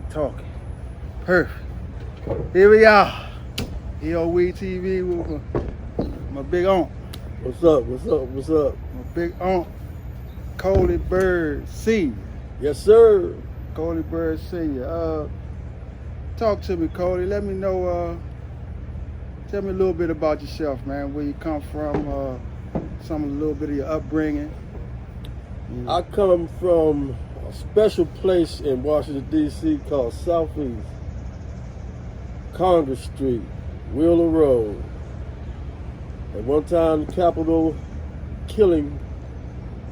Talking. Perfect. Here we are. Here on WEETV with my big aunt. What's up? What's up? What's up? My big aunt, Coley Byrd Sr. Yes, sir. Coley Byrd Sr. Talk to me, Coley. Let me know, tell me a little bit about yourself, man. Where you come from, a little bit of your upbringing. I come from a special place in Washington, D.C. called Southeast Congress Street, Wheeler Road. At one time, the capital killing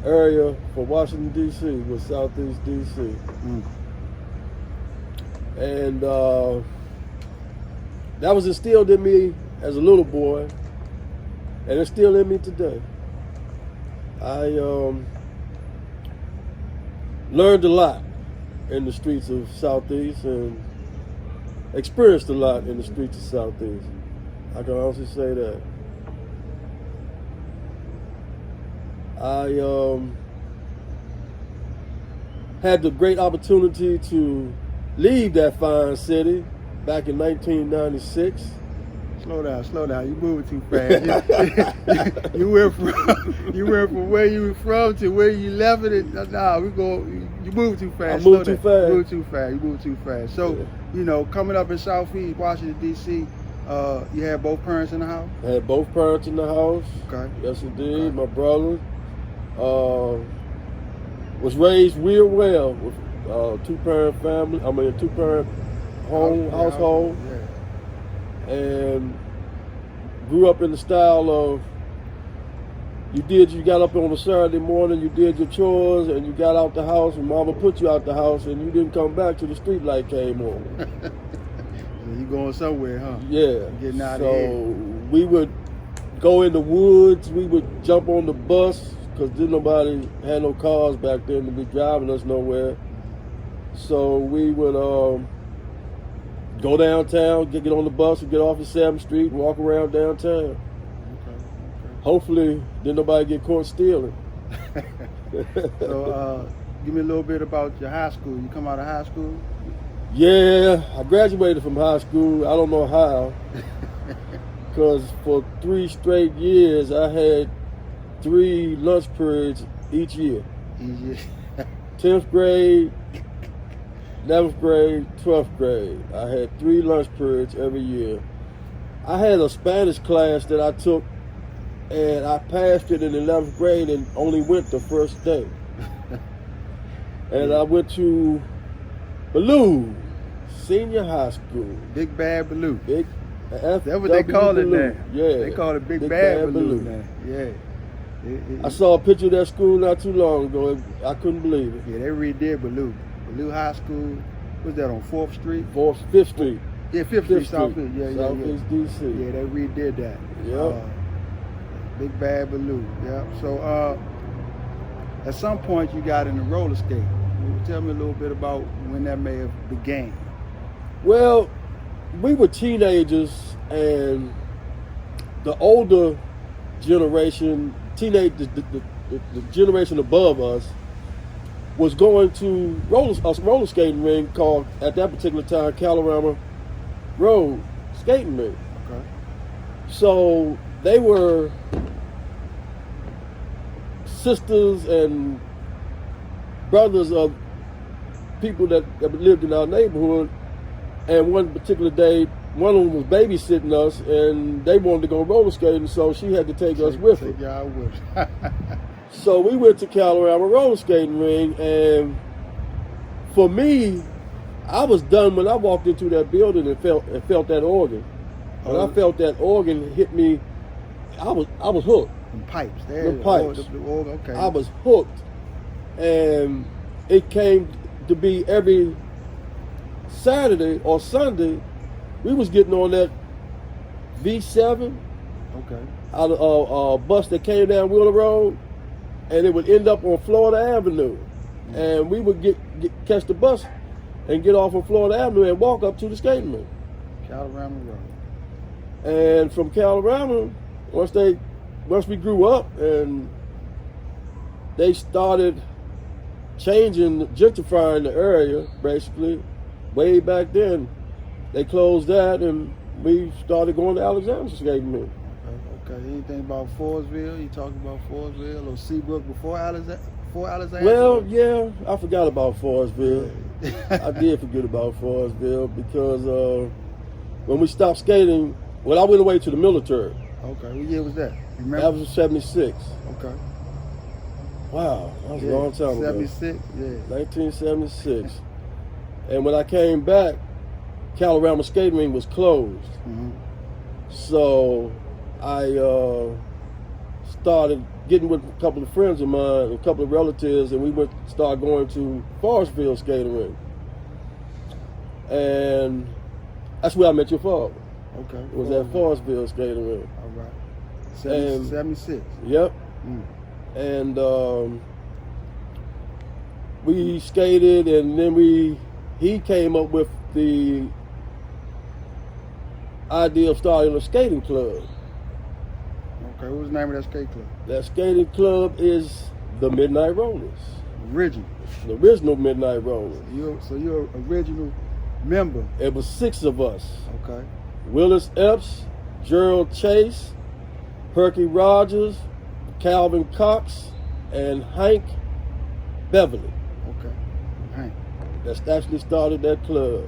area for Washington, D.C. was Southeast D.C. And that was instilled in me as a little boy, and it's still in me today. I learned a lot in the streets of Southeast and experienced a lot in the streets of Southeast. I can honestly say that. I had the great opportunity to leave that fine city back in 1996. Slow down. You moving too fast. you went from where you were from to where you left it. Nah, you moving too fast. I moved too fast. You moved too fast. So, yeah. You know, coming up in Southeast Washington, D.C., you had both parents in the house? I had both parents in the house. Okay. Yes, indeed. Okay. My brother was raised real well with two-parent family. I mean, a two-parent household. Yeah. And grew up in the style of you got up on a Saturday morning, you did your chores, and you got out the house, and mama put you out the house, and you didn't come back till the street light came on. You going somewhere, huh? Yeah. Getting out so of here. We would go in the woods, we would jump on the bus, because didn't nobody had no cars back then to be driving us nowhere. So we would go downtown, get on the bus, and get off at 7th Street, and walk around downtown. Okay. Hopefully, didn't nobody get caught stealing. So, give me a little bit about your high school. You come out of high school? Yeah, I graduated from high school. I don't know how, because for 3 straight years, I had 3 lunch periods each year. 10th grade, 11th grade, 12th grade. I had 3 lunch periods every year. I had a Spanish class that I took, and I passed it in 11th grade and only went the first day. And I went to Ballou Senior High School. Big Bad Ballou. That's what they call it now. Yeah. They call it Big Bad Ballou now. Yeah. I saw a picture of that school not too long ago. I couldn't believe it. Yeah, they redid Ballou. Ballou High School. Was that on 4th Street? 5th Street. Yeah, 5th Street, Southeast. Yeah. Southeast D.C. Yeah, they redid that. Yeah. Big Bad Ballou. Yeah. So, at some point, you got into roller skating. Tell me a little bit about when that may have began. Well, we were teenagers, and the older generation, the generation above us, was going to a roller skating ring called, at that particular time, Calorama Road Skating Ring. Okay. So they were sisters and brothers of people that lived in our neighborhood, and one particular day, one of them was babysitting us, and they wanted to go roller skating, so she had to take us with her. Yeah, I would. So we went to Calorama roller skating ring, and for me, I was done when I walked into that building and felt that organ. When I felt that organ hit me, I was hooked. The pipes. The pipes. Okay. I was hooked, and it came to be every Saturday or Sunday, we was getting on that V7. Okay. Out of a bus that came down Wheeler Road, and it would end up on Florida Avenue, and we would catch the bus and get off on Florida Avenue and walk up to the skating rink. Calorama Road. And from Calorama, once we grew up and they started gentrifying the area, basically, way back then, they closed that, and we started going to Alexander skating rink. Okay. Anything about Forestville? You talking about Forestville or Seabrook before Alexander? Well, yeah, I forgot about Forestville. I did forget about Forestville because when we stopped skating, well, I went away to the military. Okay, what year was that? You remember? That was in '76. Okay. Wow, that was a long time ago. 76, yeah. 1976. And when I came back, Calorama skating rink was closed. Mm-hmm. So I started getting with a couple of friends of mine, a couple of relatives, and we started going to Forestville skating rink. And that's where I met your father. Okay. It was at Forestville skating rink. All right. 76. Yep. Mm. And we skated, and then he came up with the idea of starting a skating club. Okay, what was the name of that skate club? That skating club is the Midnight Rollers. Original. The original Midnight Rollers. So you're an original member. It was 6 of us. Okay. Willis Epps, Gerald Chase, Perky Rogers, Calvin Cox, and Hank Beverly. Okay. Hank. That's actually started that club.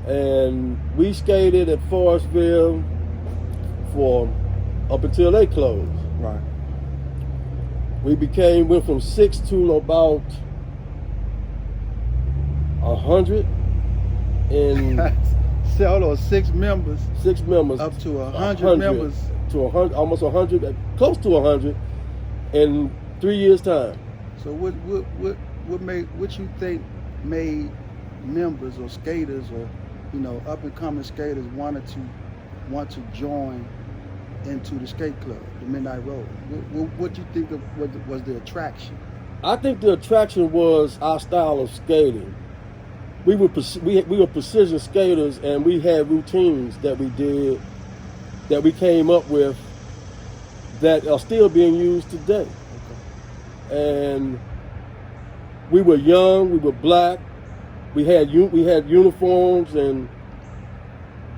And we skated at Forestville for up until they closed. Right. We went from 6 to about 100 and So hold on, 6 members. 6 members Up to 100 members. To 100, almost 100, close to 100 in 3 years' time. So what you think made members or skaters or up and coming skaters want to join into the skate club, the Midnight Rollers? What do you think was the attraction? I think the attraction was our style of skating. We were precision skaters, and we had routines that we did, that we came up with, that are still being used today. Okay. And we were young, we were black, we had uniforms, and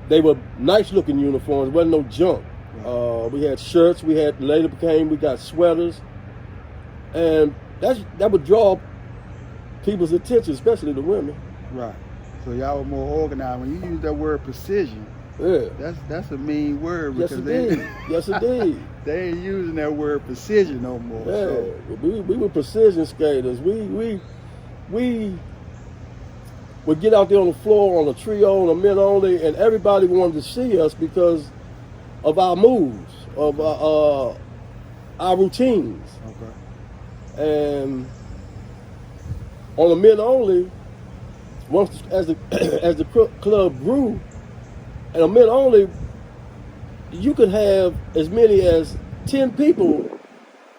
they were nice looking uniforms. Wasn't no junk. Right. We had shirts. We got sweaters, and that would draw people's attention, especially the women. Right. So y'all were more organized. When you use that word precision, yeah, that's a mean word, because yes, indeed. They ain't using that word precision no more. Yeah, so. we were precision skaters. We would get out there on the floor on a trio, on a men only, and everybody wanted to see us because of our moves, of our routines. Okay. And on the men only, once as the club grew, and a men only, you could have as many as 10 people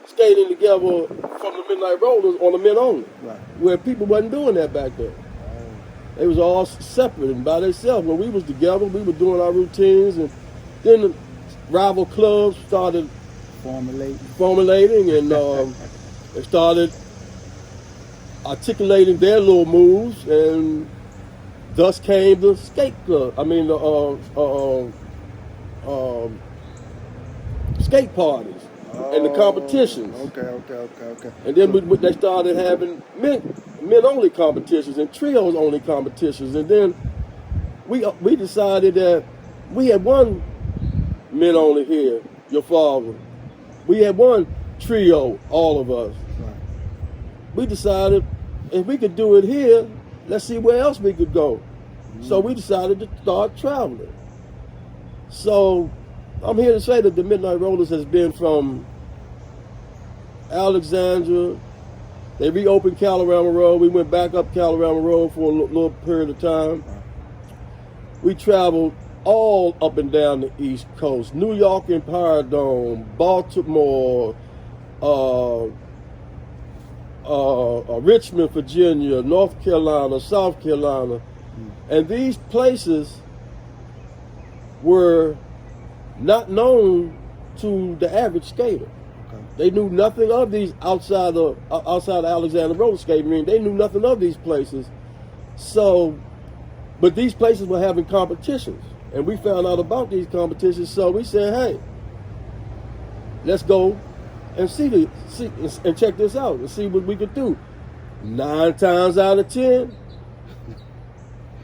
skating together from the Midnight Rollers on the men only, right, where people wasn't doing that back then. They was all separate and by themselves. When we was together, we were doing our routines, and then the rival clubs started formulating, and they started articulating their little moves, and thus came the skate club. I mean, the skate parties and the competitions. Okay. And then they started having men only competitions and trios only competitions, and then we decided that we had one men only here, your father. We had one trio, all of us. Right. We decided if we could do it here, let's see where else we could go. Mm-hmm. So we decided to start traveling. So I'm here to say that the Midnight Rollers has been from Alexandria. They reopened Calorama Road. We went back up Calorama Road for a little period of time. We traveled all up and down the East Coast, New York Empire Dome, Baltimore, Richmond, Virginia, North Carolina, South Carolina. And these places were not known to the average skater. Okay. They knew nothing of these outside of Alexander Roller Skating Rink. They knew nothing of these places So, but these places were having competitions, and we found out about these competitions. So we said, hey, let's go and see and check this out and see what we could do. 9 times out of 10,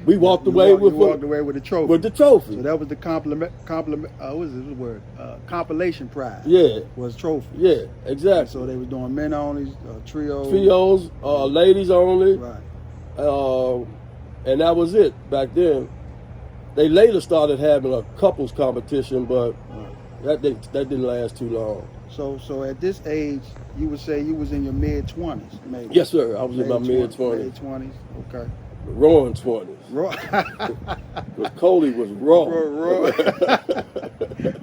we walked away with the trophy. With the trophy. So that was the what is this word? Compilation prize. Yeah. Was trophy. Yeah, exactly. So they were doing men only, trios. Trios, ladies only. Right. And that was it back then. They later started having a couples competition, but that didn't last too long. So at this age, you would say you was in your mid-20s, maybe? Yes, sir. I was in my mid-20s. Mid-20s, okay. Roaring 20s. Because Coley was raw. Raw.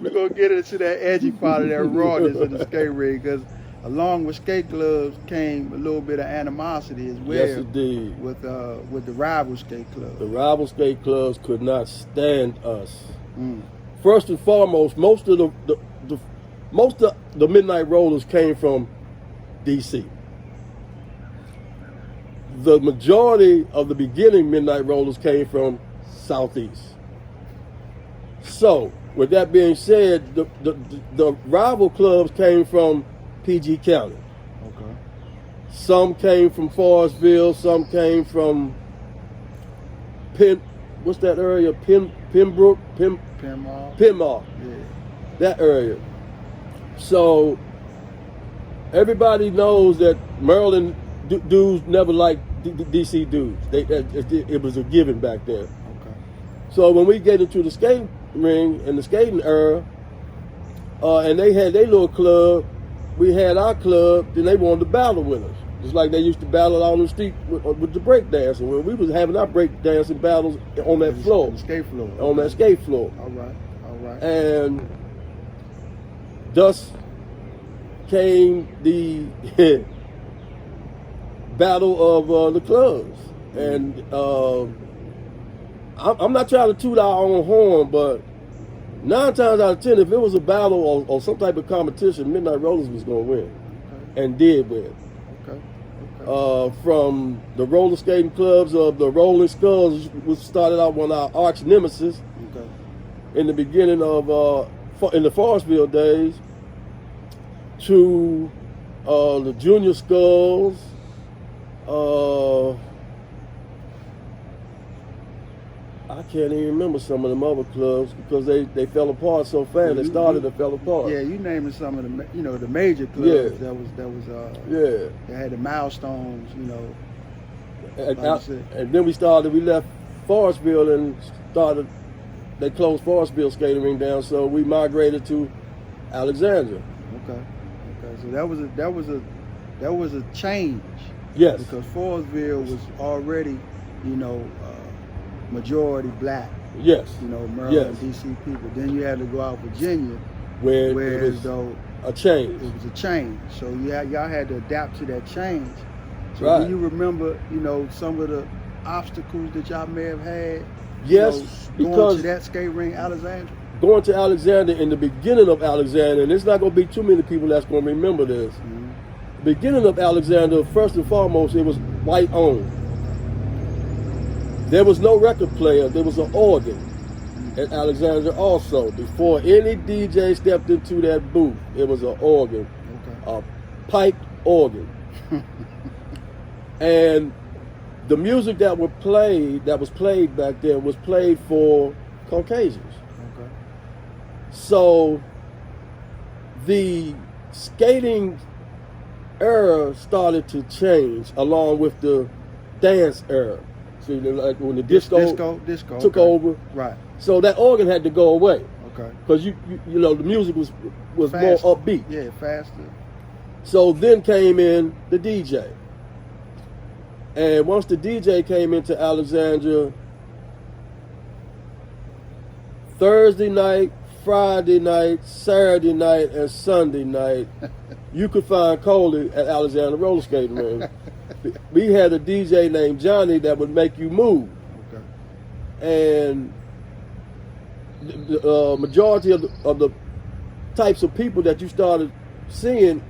We're going to get into that edgy part of that rawness of the skate ring, because along with skate clubs came a little bit of animosity as well. Yes, indeed. With the rival skate clubs. The rival skate clubs could not stand us. First and foremost, most of the Midnight Rollers came from D.C. The majority of the beginning Midnight Rollers came from Southeast. So, with that being said, the rival clubs came from PG County. Okay. Some came from Forestville, some came from what's that area? Pembroke? Penmar. Yeah. That area. So, everybody knows that Maryland dudes never liked DC dudes. It was a given back then. Okay. So when we get into the skating ring and the skating era, and they had their little club, we had our club, then they wanted to battle with us. Just like they used to battle out on the street with the break dancing. When we was having our break dancing battles on that floor. The skate floor. On that skate floor. All right. And thus came the battle of the clubs. And I'm not trying to toot our own horn, but 9 times out of 10, if it was a battle or some type of competition, Midnight Rollers was going to win. Okay. And did win. Okay. From the roller skating clubs of the Rolling Skulls, which started out one of our arch nemesis in the beginning of in the Forestville days, to the Junior Skulls. I can't even remember some of them other clubs because they fell apart so fast. They started and fell apart. Yeah, you naming some of the the major clubs that had the milestones, And then we left Forestville and they closed Forestville skating ring down, so we migrated to Alexandria. Okay. So that was a change. Yes. Because Forestville was already, majority black. Yes. Maryland, D.C. people. Then you had to go out Virginia, where it was a change. It was a change. So y'all had to adapt to that change. So right. do you remember, some of the obstacles that y'all may have had? Yes, going to that skate ring, Alexandria? Going to Alexandria in the beginning of Alexandria, and there's not going to be too many people that's going to remember this. Mm-hmm. The beginning of Alexandria, first and foremost, it was white owned. There was no record player. There was an organ at Alexandria also. Before any DJ stepped into that booth, it was an organ, a piped organ. And the music that was played back then was played for Caucasians. Okay. So the skating era started to change along with the dance era. See, like when the disco took over, right? So that organ had to go away. Okay. Because the music was more upbeat. Yeah, faster. So then came in the DJ. And once the DJ came into Alexandria, Thursday night, Friday night, Saturday night, and Sunday night, you could find Coley at Alexandria Roller Skating Ring. We had a DJ named Johnny that would make you move. Okay. And the majority of the types of people that you started seeing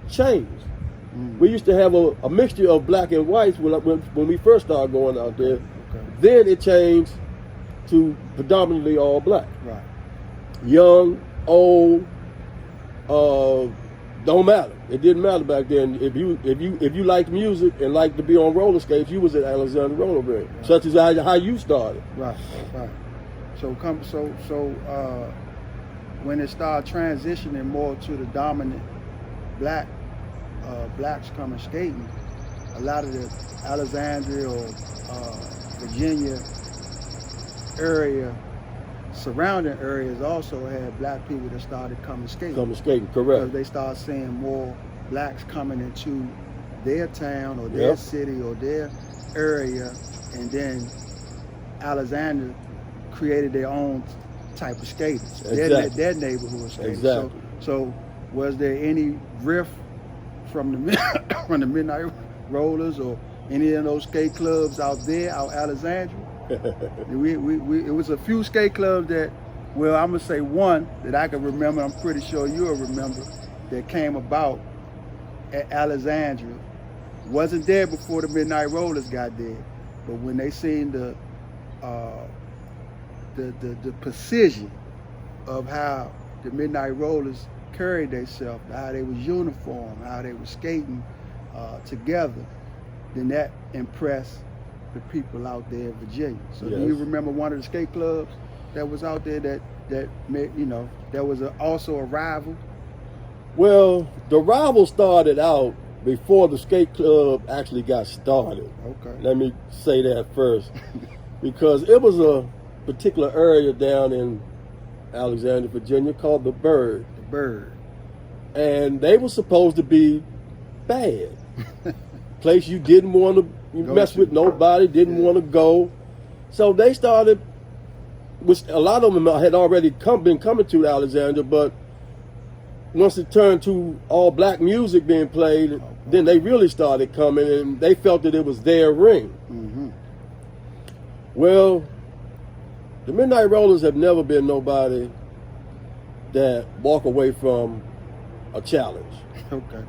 changed. We used to have a mixture of black and whites when we first started going out there. Okay. Then it changed to predominantly all black. Right. Young, old, don't matter. It didn't matter back then. If you liked music and liked to be on roller skates, you was at Alexander Roller Ring, Right. such as how you started. Right. Right. So when it started transitioning more to the dominant blacks coming skating, a lot of the Alexandria or Virginia area, surrounding areas also had black people that started coming skating. Correct. Because they started seeing more blacks coming into their town or their city or their area, and then Alexandria created their own type of skaters, their neighborhood skaters. Exactly. So was there any rift from the Midnight Rollers or any of those skate clubs out Alexandria? It was a few skate clubs that, well, I'm gonna say one that I can remember. I'm pretty sure you'll remember, that came about at Alexandria. Wasn't there before the Midnight Rollers got there, but when they seen the precision of how the Midnight Rollers carried themselves, how they was uniform, how they were skating together, then that impressed the people out there in Virginia. So do you remember one of the skate clubs that was out there that made, that was also a rival? Well, the rival started out before the skate club actually got started. Okay. Let me say that first. Because it was a particular area down in Alexandria, Virginia called the Byrd. The Byrd. And they were supposed to be bad. Place you didn't want to mess with nobody, didn't want to go. So they started, which a lot of them had already been coming to Alexandria, but once it turned to all black music being played, then they really started coming, and they felt that it was their ring. Mm-hmm. Well, the Midnight Rollers have never been nobody that walk away from a challenge. Okay.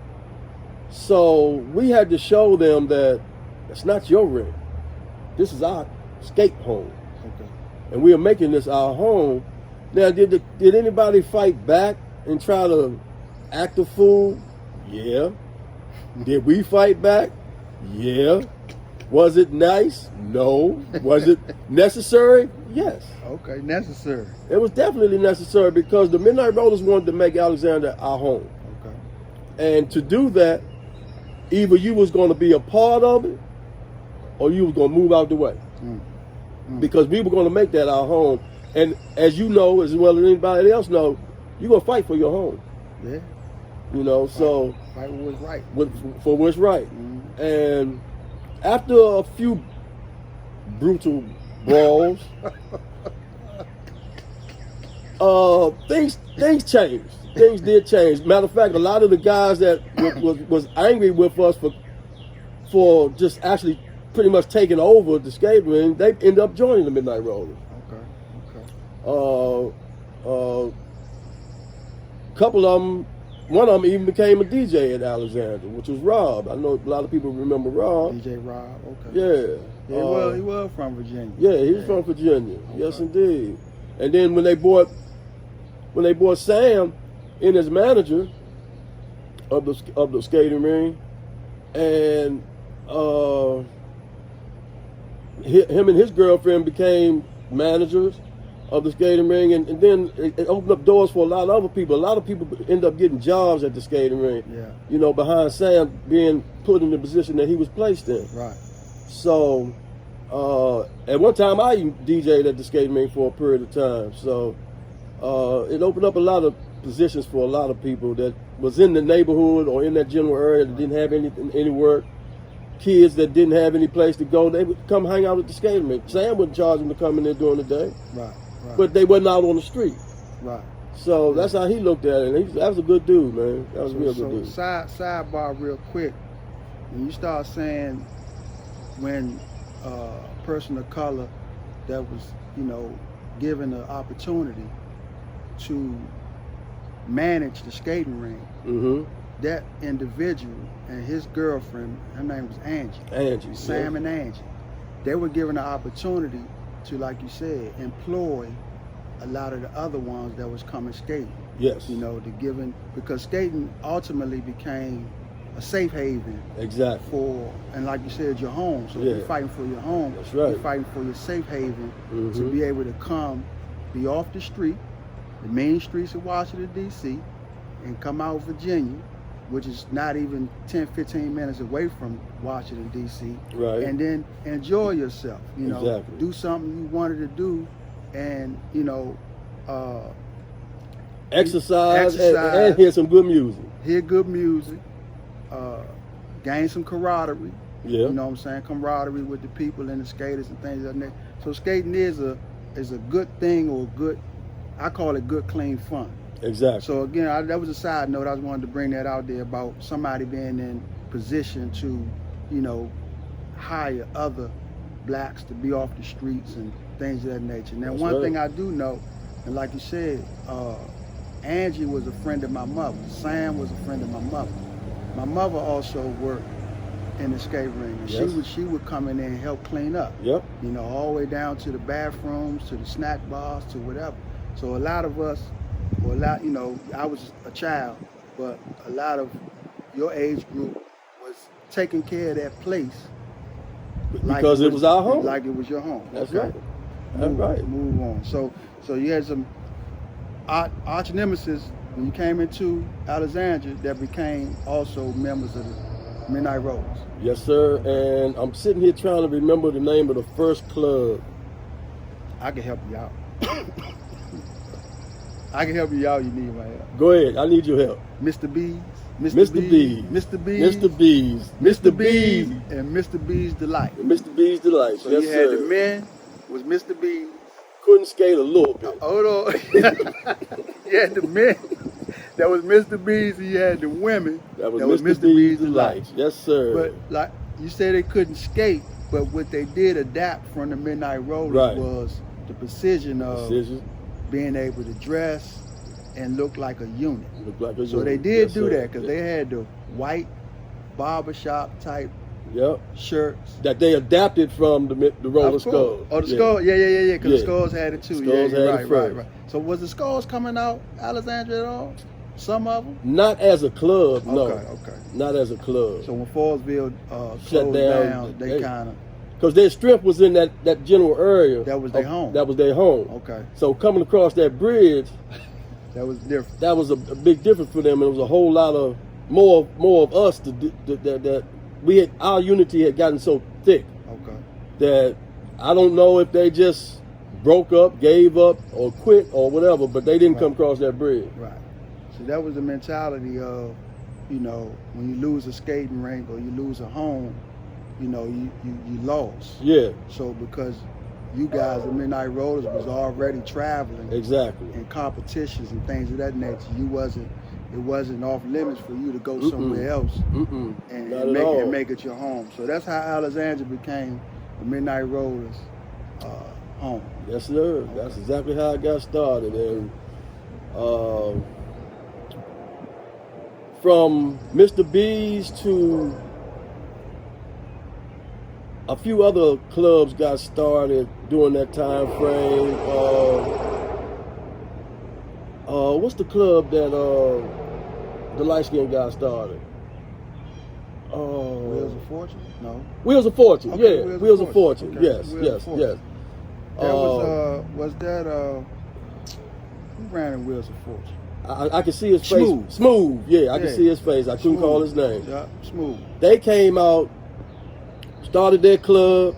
So we had to show them that it's not your ring. This is our skate home. Okay. And we are making this our home. Now, did anybody fight back and try to act a fool? Yeah. Did we fight back? Yeah. Was it nice? No. Was it necessary? Yes. Okay, necessary. It was definitely necessary because the Midnight Rollers wanted to make Alexandria our home. Okay. And to do that, either you was going to be a part of it or you was going to move out the way. Because we were going to make that our home. And as you know, as well as anybody else know, you're going to fight for your home. Yeah. So fight what was right. For what's right. And after a few brutal brawls, things changed. Things did change. Matter of fact, a lot of the guys that was angry with us for just actually pretty much taking over the skate ring, they ended up joining the Midnight Rollers. Okay. Couple of them, one of them even became a DJ at Alexandria, which was Rob. I know a lot of people remember Rob. DJ Rob. Okay. Yeah. He was from Virginia. Yeah, he was from Virginia. Okay. Yes, indeed. And then when they brought Sam in as manager of the skating ring, and him and his girlfriend became managers of the skating ring, and then it opened up doors for a lot of other people. A lot of people end up getting jobs at the skating ring. Yeah. Behind Sam being put in the position that he was placed in. Right. So, at one time I even DJ'd at the skating ring for a period of time. So, it opened up a lot of positions for a lot of people that was in the neighborhood or in that general area that didn't have any work. Kids that didn't have any place to go, they would come hang out at the skating rink. Sam wouldn't charge them to come in there during the day. Right. But they wasn't out on the street. Right. So that's how he looked at it. And that was a good dude, man. That was a real good dude. Sidebar real quick. When you start saying when a person of color that was, given the opportunity to manage the skating ring, that individual and his girlfriend, her name was Angie. Angie. Sam yeah. and Angie. They were given an opportunity to, like you said, employ a lot of the other ones that was coming skating. Yes. You know, because skating ultimately became a safe haven. Exactly. And like you said, your home. So you're fighting for your home. That's right. You're fighting for your safe haven to be able to be off the street, the main streets of Washington, D.C., and come out Virginia, which is not even 10, 15 minutes away from Washington, D.C., right, and then enjoy yourself, you know, exactly. do something you wanted to do, and, you know, exercise and hear some good music. Hear good music, gain some camaraderie. Yeah. You know what I'm saying? Camaraderie with the people and the skaters and things like that. So skating is a good thing, or I call it good, clean fun. Exactly. So again, that was a side note. I just wanted to bring that out there about somebody being in position to, you know, hire other blacks to be off the streets and things of that nature. Now, one thing I do know, and like you said, Angie was a friend of my mother. Sam was a friend of my mother. My mother also worked in the skate ring, and she would come in there and help clean up. Yep. You know, all the way down to the bathrooms, to the snack bars, to whatever. So a lot of us, you know, I was a child, but a lot of your age group was taking care of that place because it was our home, like it was your home. That's right. That's right. Move on. So you had some arch nemesis when you came into Alexandria that became also members of the Midnight Rollers. Yes, sir. And I'm sitting here trying to remember the name of the first club. I can help you out. I can help you out. You need my help. Go ahead. I need your help. Mr. B's. Mr. B's. Mr. B's. Mr. B's. Mr. B's. And Mr. B's Delight. Mr. B's Delight. So yes, you had sir. the men was Mr. B's. Couldn't skate a little bit. Hold on. You had the men. That was Mr. B's, and you had the women. That was Mr. B's Delight. Yes, sir. But like you said, they couldn't skate, but what they did adapt from the Midnight Rollers was the precision of being able to dress and look like a unit. So they did do that because they had the white barbershop type shirts that they adapted from the roller skulls. Oh, the skulls, yeah. Because the skulls had it too. Skulls had it first. Right. So was the skulls coming out Alexandria at all? Some of them? Not as a club, no. Okay. Not as a club. So when Forestville shut down, they kind of... Because their strength was in that general area. That was their home. That was their home. Okay. So coming across that bridge... that was different. That was a big difference for them. It was a whole lot of more of us that we had, our unity had gotten so thick that I don't know if they just broke up, gave up, or quit or whatever, but they didn't come across that bridge. Right. So that was the mentality of, you know, when you lose a skating rink or you lose a home, you know, you lost. Yeah. So because you guys, the Midnight Rollers, was already traveling in competitions and things of that nature, it wasn't off limits for you to go somewhere else and make it your home. So that's how Alexandria became the Midnight Rollers home. Yes, sir. Okay. That's exactly how I got started. And from Mr. B's to a few other clubs got started during that time frame. What's the club that the light-skinned guy started? Wheels of Fortune? No. Wheels of Fortune, okay, yeah. Wheels of Fortune, okay. yes. That was that, who ran in Wheels of Fortune? I can see his face. Smooth, yeah, I can see his face. I couldn't call his name. Yeah, Smooth. They came out, started their club,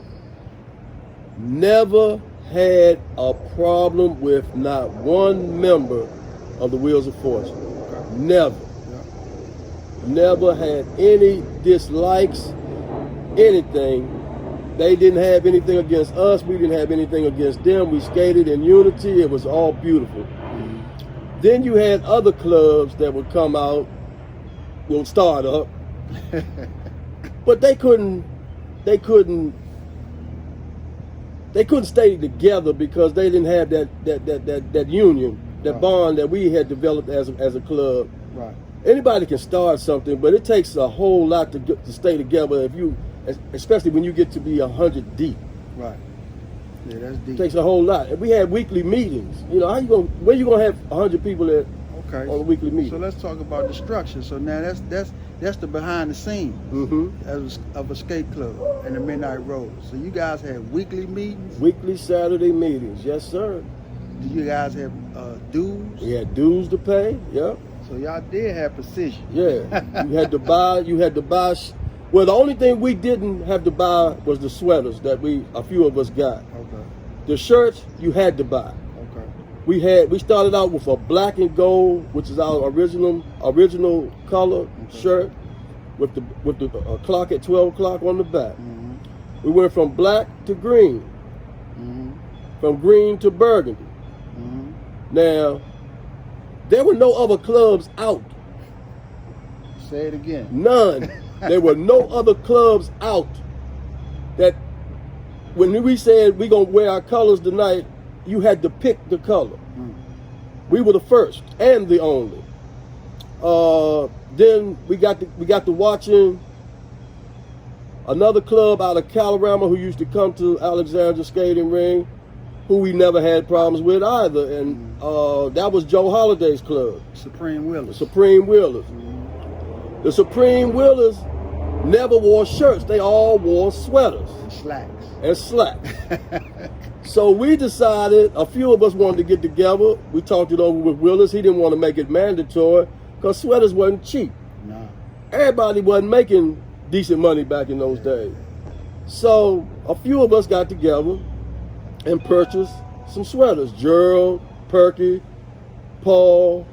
never had a problem with not one member of the Wheels of Fortune. Okay. Never. Yeah. Never had any dislikes, anything. They didn't have anything against us. We didn't have anything against them. We skated in unity. It was all beautiful. Mm-hmm. Then you had other clubs that would come out, will start up, but they couldn't stay together because they didn't have that union, that bond that we had developed as a club. Right. anybody can start something, but it takes a whole lot to stay together. Especially when you get to be 100 deep. Right. Yeah, that's deep. It takes a whole lot. And we had weekly meetings. You know, where you gonna have 100 people at on a weekly meeting? So let's talk about the structure. So now that's the behind the scenes of a skate club and the Midnight Rollers. So you guys have weekly meetings? Weekly Saturday meetings, yes sir. Do you guys have dues? We had dues to pay, yep. So y'all did have precision. Yeah, you had to buy. Well, the only thing we didn't have to buy was the sweaters that a few of us got. Okay. The shirts you had to buy. Okay. We started out with a black and gold, which is our original color shirt, with the clock at 12 o'clock on the back. Mm-hmm. We went from black to green, from green to burgundy. Mm-hmm. Now, there were no other clubs out. Say it again. None. There were no other clubs out that when we said we're going to wear our colors tonight, you had to pick the color. We were the first and the only. Then we got to watching another club out of Calorama who used to come to Alexandria Skating Ring, who we never had problems with either. And that was Joe Holliday's club. Supreme Wheelers. Supreme Wheelers. The Supreme Wheelers never wore shirts. They all wore sweaters. And slacks. So we decided, a few of us wanted to get together. We talked it over with Willis. He didn't want to make it mandatory because sweaters wasn't cheap. No. Everybody wasn't making decent money back in those days. So a few of us got together and purchased some sweaters. Gerald, Perky, Paul,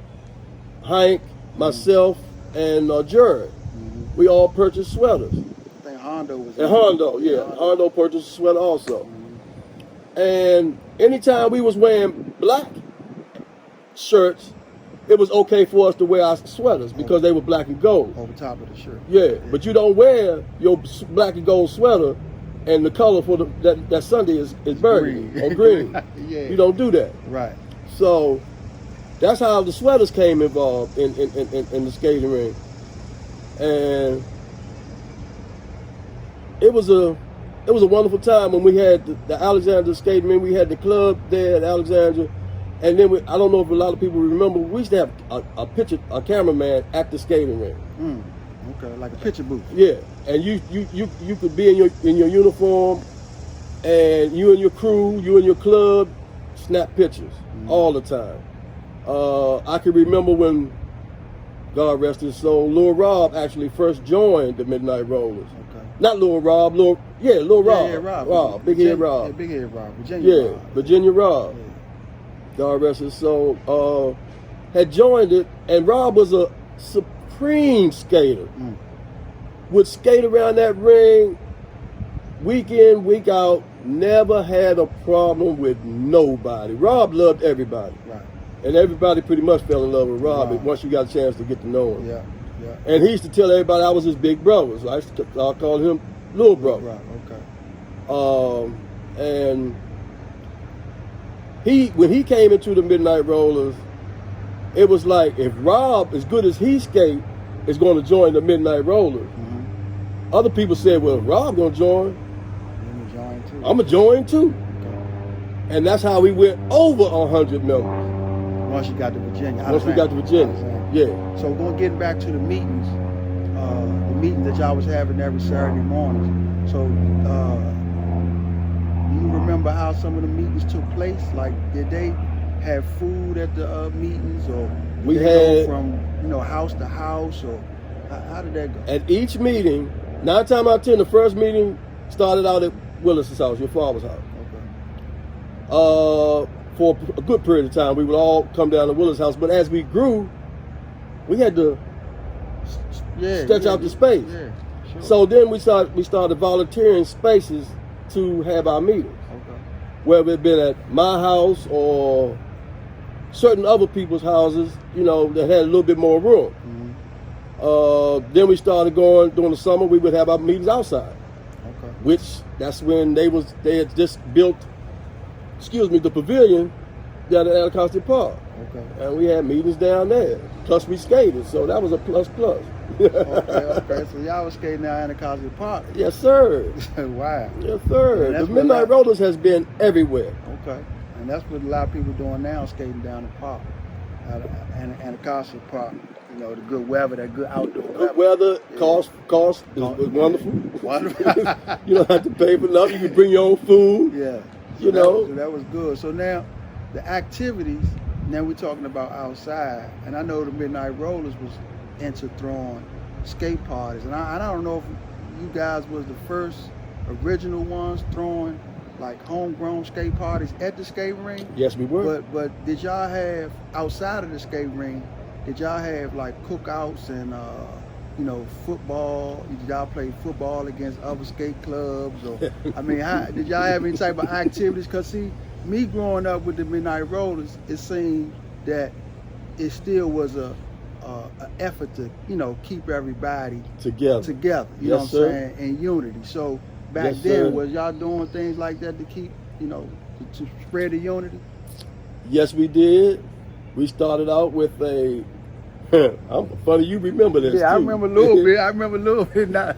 Hank, myself, and Jared. We all purchased sweaters. I think Hondo was And Hondo, yeah. Hondo purchased a sweater also. And anytime we was wearing black shirts, it was okay for us to wear our sweaters because they were black and gold. Over top of the shirt. Yeah, but you don't wear your black and gold sweater and the color for that Sunday is burgundy or green. Yeah. You don't do that. Right. So that's how the sweaters came involved in the skating ring. And it was a wonderful time when we had the Alexandria skating ring. We had the club there at Alexandria, and then I don't know if a lot of people remember, we used to have a cameraman at the skating ring. Okay, like a picture booth. Yeah, and you could be in your uniform, and you and your crew, you and your club, snap pictures all the time. I can remember when, God rest his soul, Lil Rob actually first joined the Midnight Rollers. Okay. Not Lil Rob, Lil Rob. Yeah, Rob. Big Head Rob. Yeah, Big Head Rob. Virginia Rob. Virginia Rob. Yeah. God rest his soul. Had joined it, and Rob was a supreme skater. Would skate around that ring week in, week out, never had a problem with nobody. Rob loved everybody. Right. And everybody pretty much fell in love with Rob once you got a chance to get to know him. Yeah. And he used to tell everybody I was his big brother. So I called him Little Brother. Okay. And when he came into the Midnight Rollers, it was like, if Rob, as good as he skate, is going to join the Midnight Rollers, other people said, well, if Rob going to join, I'm going to join too. Okay. And that's how we went over 100 members. Once you got to Virginia. Once we got to Virginia, yeah. So getting back to the meetings that y'all was having every Saturday morning. So do you remember how some of the meetings took place? Like, did they have food at the meetings, or did they go from house to house, or how did that go? At each meeting, 9 times out of 10, the first meeting started out at Willis's house, your father's house. Okay. For a good period of time, we would all come down to Willis' house. But as we grew, we had to stretch out the space. Yeah, sure. So then we started volunteering spaces to have our meetings. Okay. Whether it been at my house or certain other people's houses, that had a little bit more room. Then we started going during the summer. We would have our meetings outside. Okay. Which that's when they had just built the pavilion down at Anacostia Park. Okay. And we had meetings down there. Plus we skated, so that was a plus. Okay. So y'all was skating down in Anacostia Park. Yes, sir. Wow. Yes, sir. And The Midnight Rollers has been everywhere. Okay. And that's what a lot of people doing now, skating down the park, Anacostia Park. You know, the good weather, that good outdoor Good weather, cost is wonderful. Wonderful. You don't have to pay for nothing. You can bring your own food. Yeah. You know. So that was good. So now, the activities, now we're talking about outside, and I know the Midnight Rollers was into throwing skate parties, and I don't know if you guys was the first original ones throwing like homegrown skate parties at the skate ring. Yes, we were. But did y'all have, outside of the skate ring, did y'all have like cookouts and you know, football? Did y'all play football against other skate clubs? Or I mean, did y'all have any type of activities? Because see, me growing up with the Midnight Rollers, it seemed that it still was an effort to, you know, keep everybody together. You know what I'm saying, in unity. So back then, was y'all doing things like that to keep, you know, to spread the unity? Yes, we did. We started out with a. I'm funny, you remember this? Yeah, too. I remember a little bit. Now.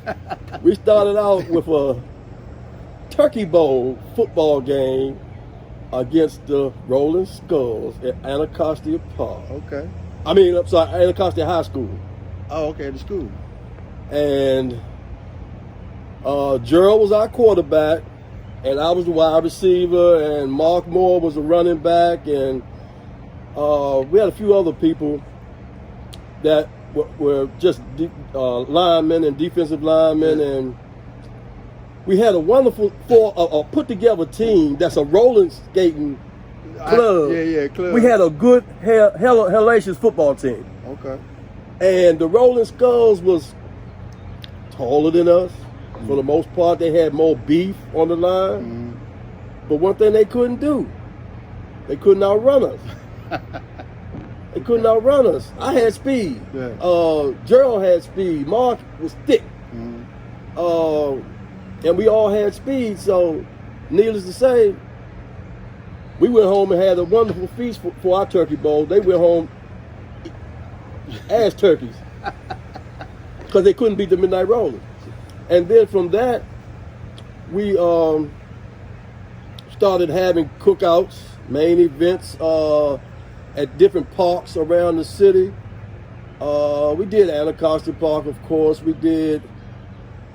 We started out with a Turkey Bowl football game against the Rolling Skulls at Anacostia Park. Okay. I'm sorry, Anacostia High School. Oh, okay, the school. And Gerald was our quarterback, and I was the wide receiver, and Mark Moore was the running back, and we had a few other people that were just linemen and defensive linemen, and we had a wonderful put together team that's a rolling skating club. Club. We had a good hellacious football team. Okay. And the Rolling Skulls was taller than us. For the most part, they had more beef on the line. But one thing they couldn't do, they couldn't outrun us. They couldn't outrun us. I had speed. Yeah. Gerald had speed. Mark was thick. And we all had speed. So, needless to say, we went home and had a wonderful feast for our Turkey Bowl. They went home as turkeys because they couldn't beat the Midnight Rollers. And then from that, we started having cookouts, main events at different parks around the city. We did Anacostia Park, of course. We did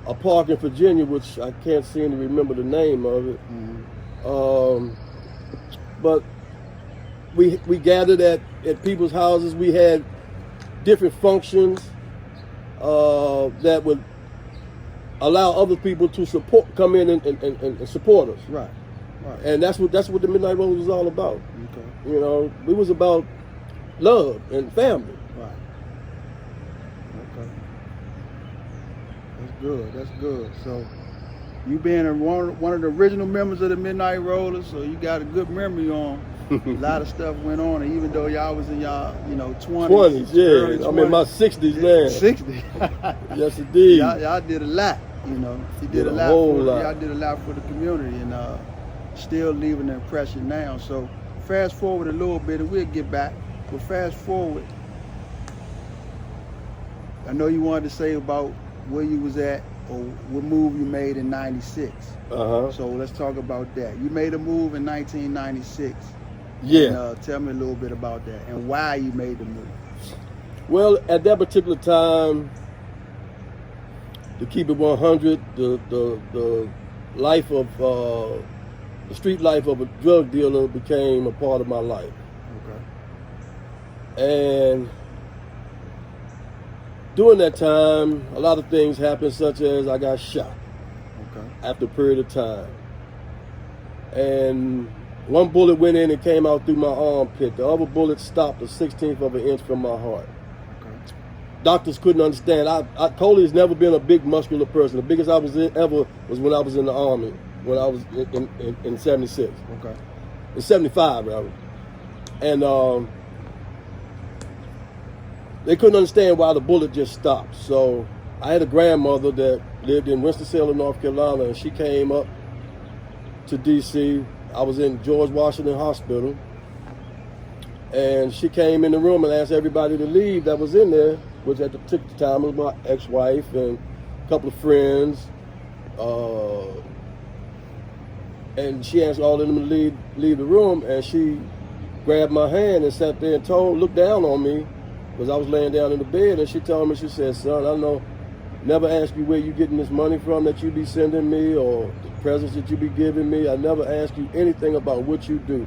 a park in Virginia, which I can't seem to remember the name of it. But we gathered at people's houses. We had different functions that would allow other people to come in and support us. Right. And that's what the Midnight Rollers was all about. Okay. You know, it was about love and family. Right. Okay. That's good. So you being one of the original members of the Midnight Rollers, so you got a good memory on a lot of stuff went on, and even though y'all was in y'all, 20s, yeah. early 20s, I'm in my 60s now. 60. Yes, indeed. Y'all did a lot, You did a lot. Y'all did a lot for the community, and still leaving an impression now. So fast forward a little bit, and we'll get back. But fast forward, I know you wanted to say about where you was at or what move you made in '96. So let's talk about that. You made a move in 1996. Yeah. And, tell me a little bit about that and why you made the move. Well, at that particular time, to keep it 100, the life of the street life of a drug dealer became a part of my life. Okay. And during that time, a lot of things happened, such as I got shot. Okay. After a period of time. And one bullet went in and came out through my armpit. The other bullet stopped a 16th of an inch from my heart. Okay. Doctors couldn't understand. Coley has never been a big muscular person. The biggest I was ever was when I was in the Army, when I was in 76. Okay. In 75, rather. And they couldn't understand why the bullet just stopped. So I had a grandmother that lived in Winston-Salem, North Carolina, and she came up to D.C. I was in George Washington Hospital, And she came in the room and asked everybody to leave that was in there, which at the time was my ex-wife and a couple of friends. And she asked all of them to leave the room, and she grabbed my hand and sat there and looked down on me, because I was laying down in the bed, and she told me, she said, son, I know, never ask you where you getting this money from that you be sending me or the presents that you be giving me. I never ask you anything about what you do.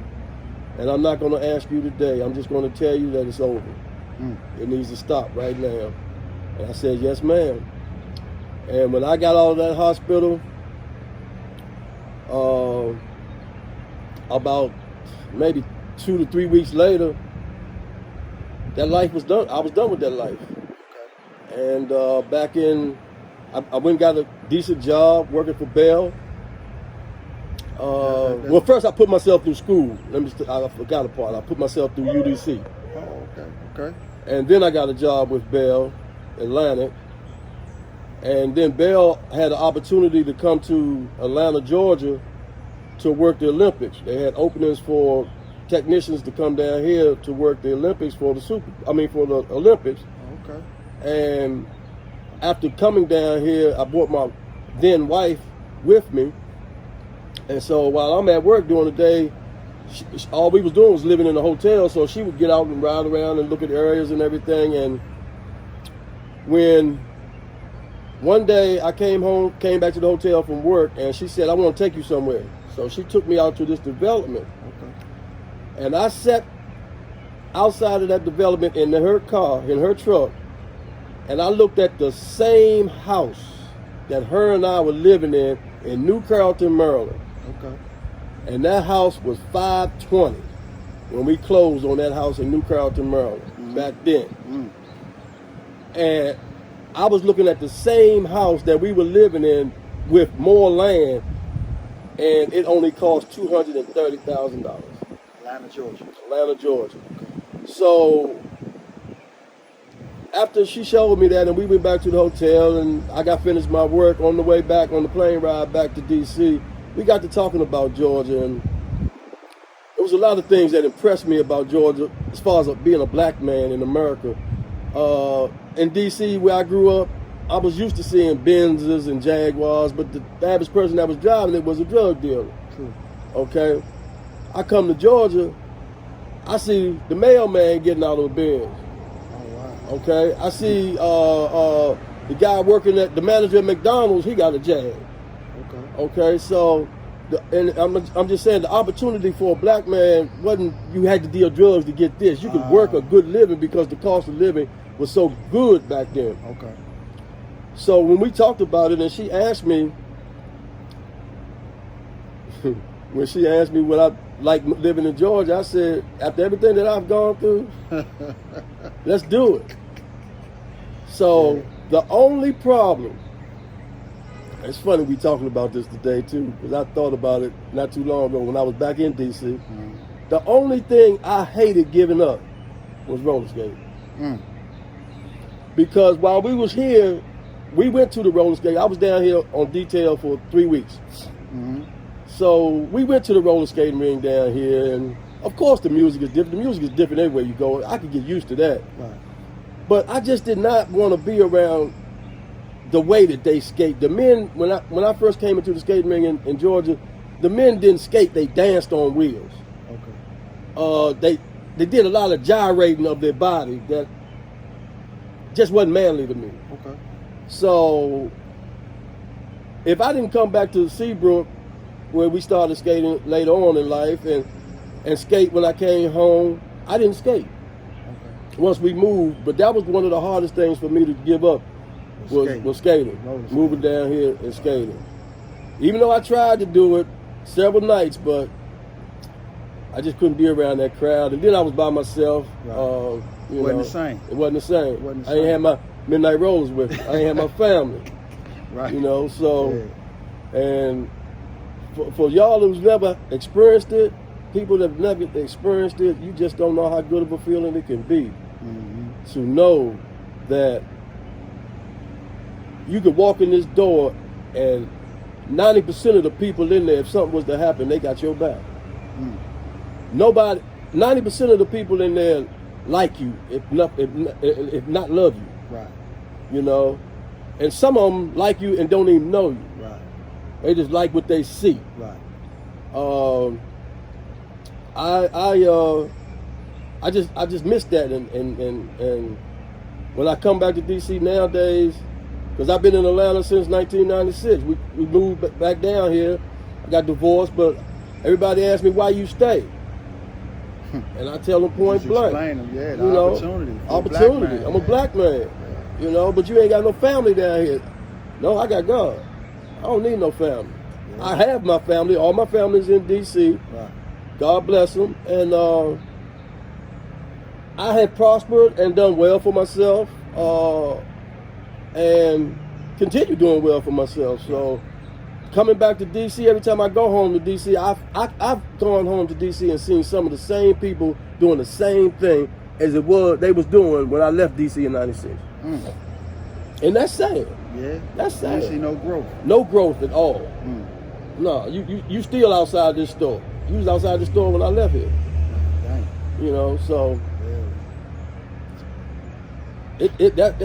And I'm not going to ask you today. I'm just going to tell you that it's over. It needs to stop right now. And I said, yes, ma'am. And when I got out of that hospital, about maybe 2 to 3 weeks later, that life was done. I was done with that life. And back in, I went and got a decent job working for Bell. Well, first I put myself through school. I forgot a part. I put myself through UDC. Oh, okay. And then I got a job with Bell Atlantic. And then Bell had the opportunity to come to Atlanta, Georgia to work the Olympics. They had openings for technicians to come down here to work the Olympics for the Olympics. Okay. And after coming down here, I brought my then wife with me. And so while I'm at work during the day, all we was doing was living in a hotel, so she would get out and ride around and look at areas and everything. And when one day I came back to the hotel from work, and she said, I want to take you somewhere. So she took me out to this development. Okay. And I sat outside of that development in her car, in her truck, and I looked at the same house that her and I were living in New Carrollton, Maryland. Okay. And that house was 520 when we closed on that house in New Carrollton, Maryland, back then. And I was looking at the same house that we were living in with more land, and it only cost $230,000. Atlanta, Georgia. Atlanta, Georgia. Okay. So after she showed me that, and we went back to the hotel, and I got finished my work on the way back on the plane ride back to D.C., we got to talking about Georgia, and there was a lot of things that impressed me about Georgia as far as being a black man in America. In D.C., where I grew up, I was used to seeing Benzes and Jaguars, but the average person that was driving it was a drug dealer. True. Okay? I come to Georgia, I see the mailman getting out of a Benz. Oh, wow. Okay? I see the guy working at, the manager at McDonald's, he got a Jag. Okay, so, and I'm just saying, the opportunity for a black man wasn't you had to deal drugs to get this. You could work a good living because the cost of living was so good back then. Okay. So when we talked about it, and she asked me, when she asked me what I like living in Georgia, I said, after everything that I've gone through, let's do it. So the only problem, it's funny we talking about this today too, because I thought about it not too long ago when I was back in D.C. The only thing I hated giving up was roller skating. Because while we was here, we went to the roller skate. I was down here on detail for 3 weeks. So we went to the roller skating ring down here, and of course the music is different. The music is different everywhere you go. I could get used to that. Right. But I just did not want to be around the way that they skate. The men, when I first came into the skating ring in Georgia, the men didn't skate, they danced on wheels. Okay. They did a lot of gyrating of their body that just wasn't manly to me. Okay. So if I didn't come back to Seabrook, where we started skating later on in life, and skate when I came home, I didn't skate. Okay. Once we moved, but that was one of the hardest things for me to give up. Was skating, moving down here and skating. Even though I tried to do it several nights, but I just couldn't be around that crowd. And then I was by myself. Right. It wasn't the same. It wasn't the same. I ain't had my midnight rollers with me. I ain't had my family. Right. You know, so, and for y'all who's never experienced it, people that have never experienced it, you just don't know how good of a feeling it can be. To know that you could walk in this door and 90% of the people in there, if something was to happen, they got your back. Nobody, 90% of the people in there like you, if not love you. Right. You know, and some of them like you and don't even know you. Right. They just like what they see. Right. I just miss that, and when I come back to DC nowadays, because I've been in Atlanta since 1996. We moved back down here. I got divorced, but everybody asks me why you stay, and I tell them point Just blank. explain them, yeah, the you know, opportunity. Opportunity. I'm a black man, you know, but you ain't got no family down here. No, I got God. I don't need no family. Yeah. I have my family. All my family's in DC. Right. God bless them, and I had prospered and done well for myself, and continue doing well for myself. So, coming back to DC, every time I go home to DC, I've gone home to DC and seen some of the same people doing the same thing as they was doing when I left DC in '96, and that's sad. Yeah. That's sad. You see no growth. No growth at all. No, you still outside this store. You was outside the store when I left here. Dang. You know, so. Yeah.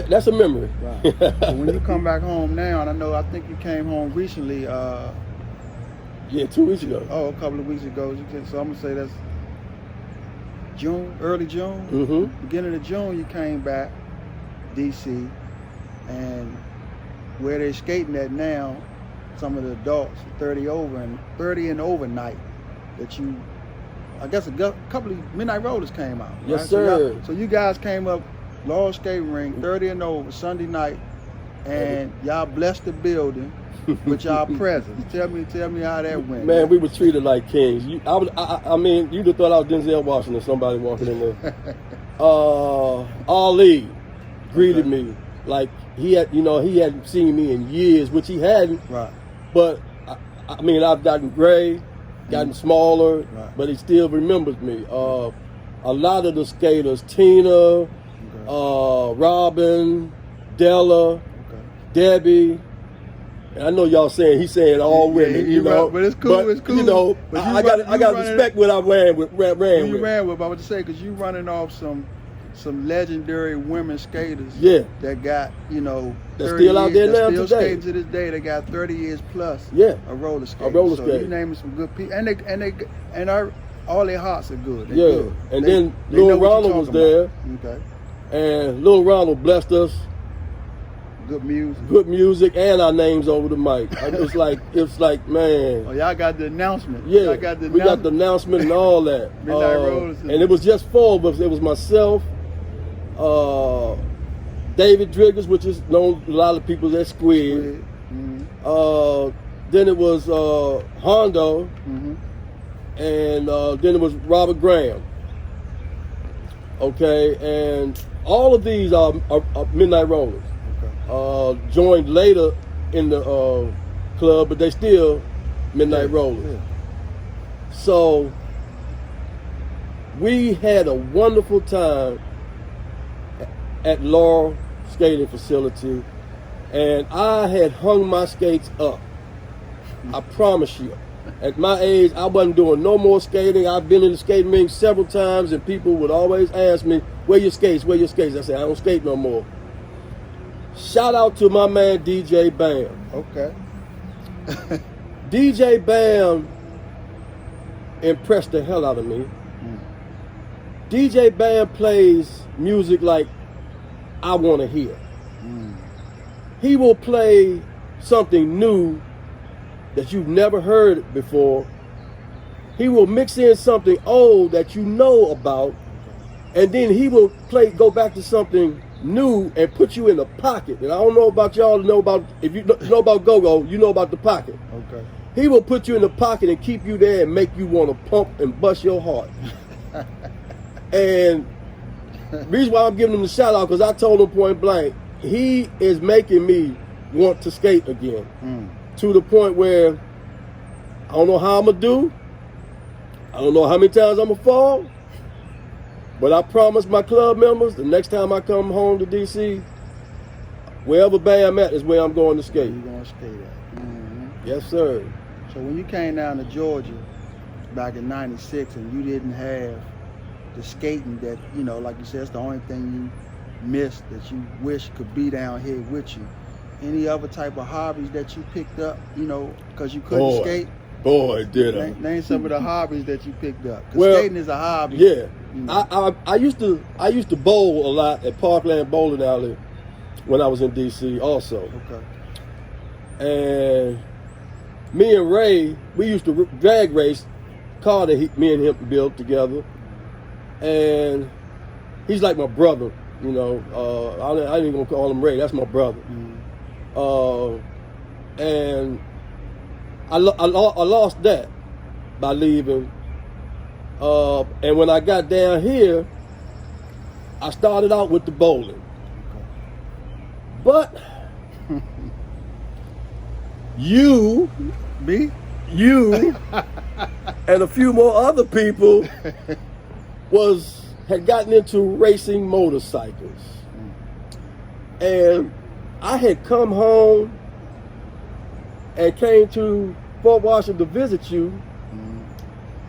That's a memory. Right. So when you come back home now, and I think you came home recently. Yeah, 2 weeks ago. Oh, a couple of weeks ago. So I'm gonna say that's June, early June. Mm-hmm. Beginning of June, you came back, DC, and where they're skating at now, some of the adults, 30 and overnight, that you, I guess a couple of Midnight Rollers came out. Right? Yes, sir. So you guys came up, large skating ring, 30 and over, Sunday night, and y'all blessed the building with y'all presence. Tell me how that went. Man, we were treated like kings. I mean, you'd have thought I was Denzel Washington, somebody walking in there. Ali greeted me like he hadn't seen me in years, which he hadn't. Right. But I mean, I've gotten gray, gotten smaller, Right. but he still remembers me. A lot of the skaters, Tina, Robin, Della, Debbie. And I know y'all saying he's saying all women, you know. But it's cool. It's cool. You know, I got respect what I ran with. I was to say, because you running off some legendary women skaters. Yeah. That got, you know, they're still out there now still today. Skating to this day. They got 30 years plus. Yeah. A roller skate. So you naming some good people, and all their hearts are good. They're yeah. good. And then Lil Ronald was there. Okay. And Lil Ronald blessed us. Good music. Good music, and our names over the mic. It's like, man. Oh, y'all got the announcement. Yeah, we got the announcement and all that. Midnight Rollers. And it was just 4 of us. It was myself, David Driggers, which is known to a lot of people as Squid. Then it was Hondo, and then it was Robert Graham. Okay, and all of these are Midnight Rollers. Joined later in the club, but they still Midnight Rollers. Yeah. So we had a wonderful time at Laurel Skating Facility, and I had hung my skates up. I promise you. At my age, I wasn't doing no more skating. I've been in the skating rink several times, and people would always ask me, "Where your skates? Where your skates?" I said, "I don't skate no more." Shout out to my man DJ Bam. Okay. DJ Bam impressed the hell out of me. DJ Bam plays music like I want to hear. He will play something new that you've never heard before. He will mix in something old that you know about, and then he will go back to something new and put you in the pocket. And I don't know about y'all to know about, if you know about go-go, you know about the pocket. Okay. He will put you in the pocket and keep you there and make you want to pump and bust your heart. And the reason why I'm giving him the shout out, because I told him point blank, he is making me want to skate again. To the point where I don't know how I'm going to do. I don't know how many times I'm going to fall. But I promise my club members, the next time I come home to DC, wherever Bam at is where I'm going to skate. You're going to skate at. Yes, sir. So when you came down to Georgia back in '96 and you didn't have the skating that, you know, like you said, it's the only thing you missed that you wish could be down here with you. Any other type of hobbies that you picked up, you know, because you couldn't skate? Boy, did I. Name some of the hobbies that you picked up. Because Well, skating is a hobby. Yeah. You know. I used to bowl a lot at Parkland Bowling Alley when I was in D.C. also. Okay. And me and Ray, we used to drag race car that me and him built together. And he's like my brother, you know. I ain't gonna call him Ray, that's my brother. And I lost that by leaving. And when I got down here, I started out with the bowling. But you and a few more other people had gotten into racing motorcycles. And I had come home and came to Fort Washington to visit you,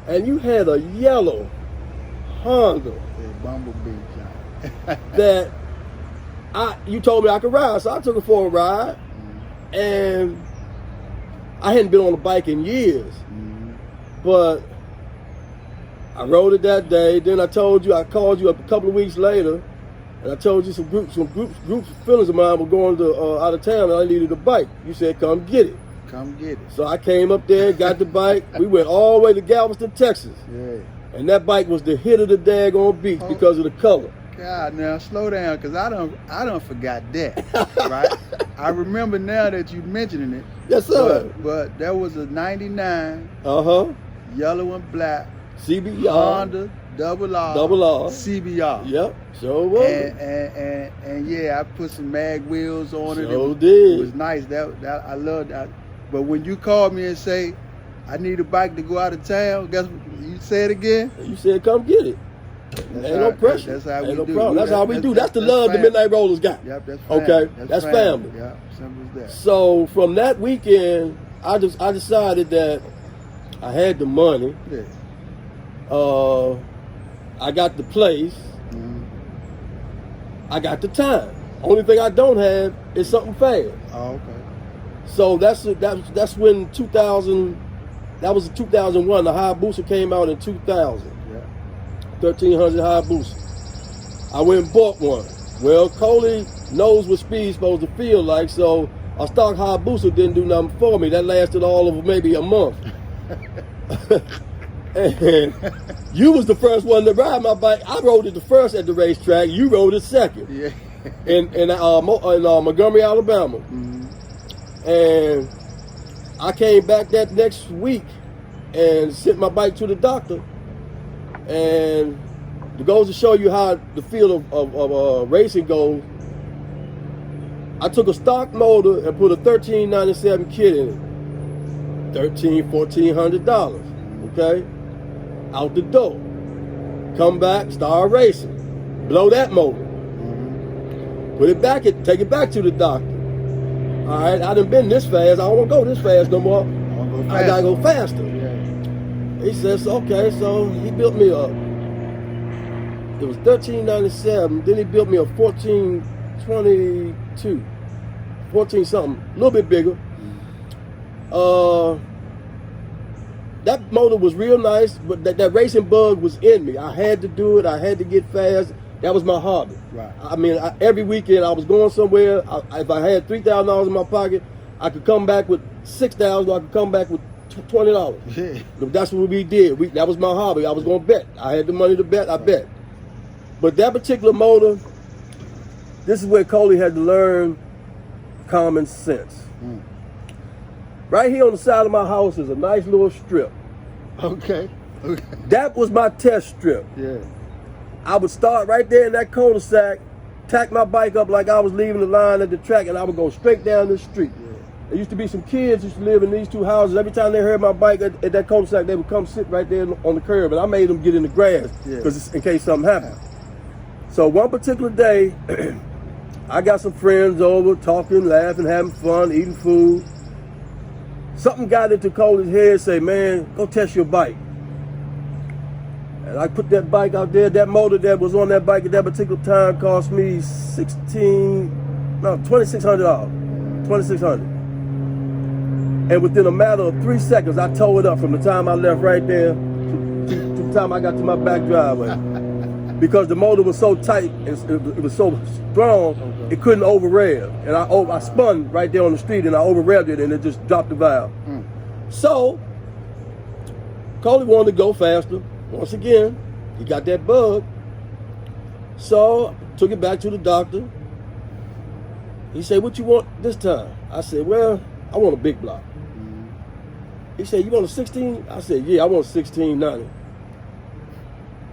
and you had a yellow Honda Bumblebee that you told me I could ride, so I took it for a ride. And I hadn't been on a bike in years, but I rode it that day. Then I called you a couple of weeks later, and I told you some groups of friends of mine were going to out of town, and I needed a bike. You said, "Come get it." Come get it. So I came up there, got the bike. We went all the way to Galveston, Texas. Yeah. And that bike was the hit of the daggone beach because of the color. God, now slow down, cause I don't forgot that, right? I remember now that you mentioning it. Yes, sir. But that was a '99. Yellow and black. CBR. Honda double R. CBR. Yep. Sure was. And yeah, I put some mag wheels on it. Sure did. It was nice. That I loved that. But when you called me and say, I need a bike to go out of town, guess what you said again? You said, come get it. Ain't no pressure. That's how Ain't we no do. problem. That's how we do. That's the love the family. Midnight Rollers got. Yep, that's family. Okay, that's family. Yeah, simple as that. So from that weekend, I decided that I had the money. Yeah. I got the place. I got the time. Only thing I don't have is something fast. Oh, okay. So that's when 2000. That was 2001. The Hayabusa came out in 2000. Yeah. 1300 Hayabusa. I went and bought one. Well, Coley knows what speed's supposed to feel like, so a stock Hayabusa didn't do nothing for me. That lasted all of maybe a month. And you was the first one to ride my bike. I rode it the first at the racetrack. You rode it second. Yeah. in Montgomery, Alabama. And I came back that next week and sent my bike to the doctor. And it goes to show you how the field of racing goes. I took a stock motor and put a 1397 kit in it. $1,400, okay? Out the door. Come back, start racing. Blow that motor. Put it back, take it back to the doctor. All right, I done been this fast. I don't want to go this fast no more. I gotta go faster. Yeah. He says, okay, so he built me it was 1397. Then he built me a 1422, 14 something, a little bit bigger. That motor was real nice, but that racing bug was in me. I had to do it. I had to get fast. That was my hobby. Right. I mean, every weekend I was going somewhere. If I had $3,000 in my pocket, I could come back with $6,000. I could come back with $20. Yeah. That's what we did. That was my hobby. I was going to bet. I had the money to bet. I bet. But that particular motor, this is where Coley had to learn common sense. Right here on the side of my house is a nice little strip. Okay. That was my test strip. Yeah. I would start right there in that cul-de-sac, tack my bike up like I was leaving the line at the track, and I would go straight down the street. Yeah. There used to be some kids who used to live in these two houses. Every time they heard my bike at that cul-de-sac, they would come sit right there on the curb, and I made them get in the grass because in case something happened. So one particular day, I got some friends over, talking, laughing, having fun, eating food. Something got into Coley's head, say, man, go test your bike. And I put that bike out there. That motor that was on that bike at that particular time cost me $2,600. $2,600. And within a matter of 3 seconds, I tore it up from the time I left right there to the time I got to my back driveway. Because the motor was so tight, it was so strong, it couldn't over rev. And I spun right there on the street and I over revved it and it just dropped the valve. So, Coley wanted to go faster. Once again, he got that bug. So, I took it back to the doctor. He said, what you want this time? I said, well, I want a big block. He said, you want a 16? I said, yeah, I want a 1690.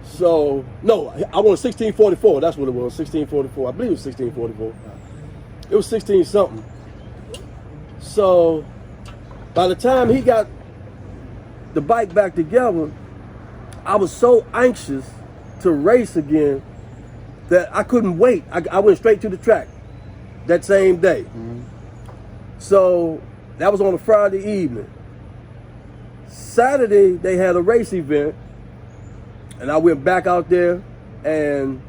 So, no, I want a 1644. That's what it was, 1644. I believe it was 1644. It was 16 something. So, by the time he got the bike back together, I was so anxious to race again that I couldn't wait. I went straight to the track that same day. So, that was on a Friday evening. Saturday, they had a race event. And I went back out there and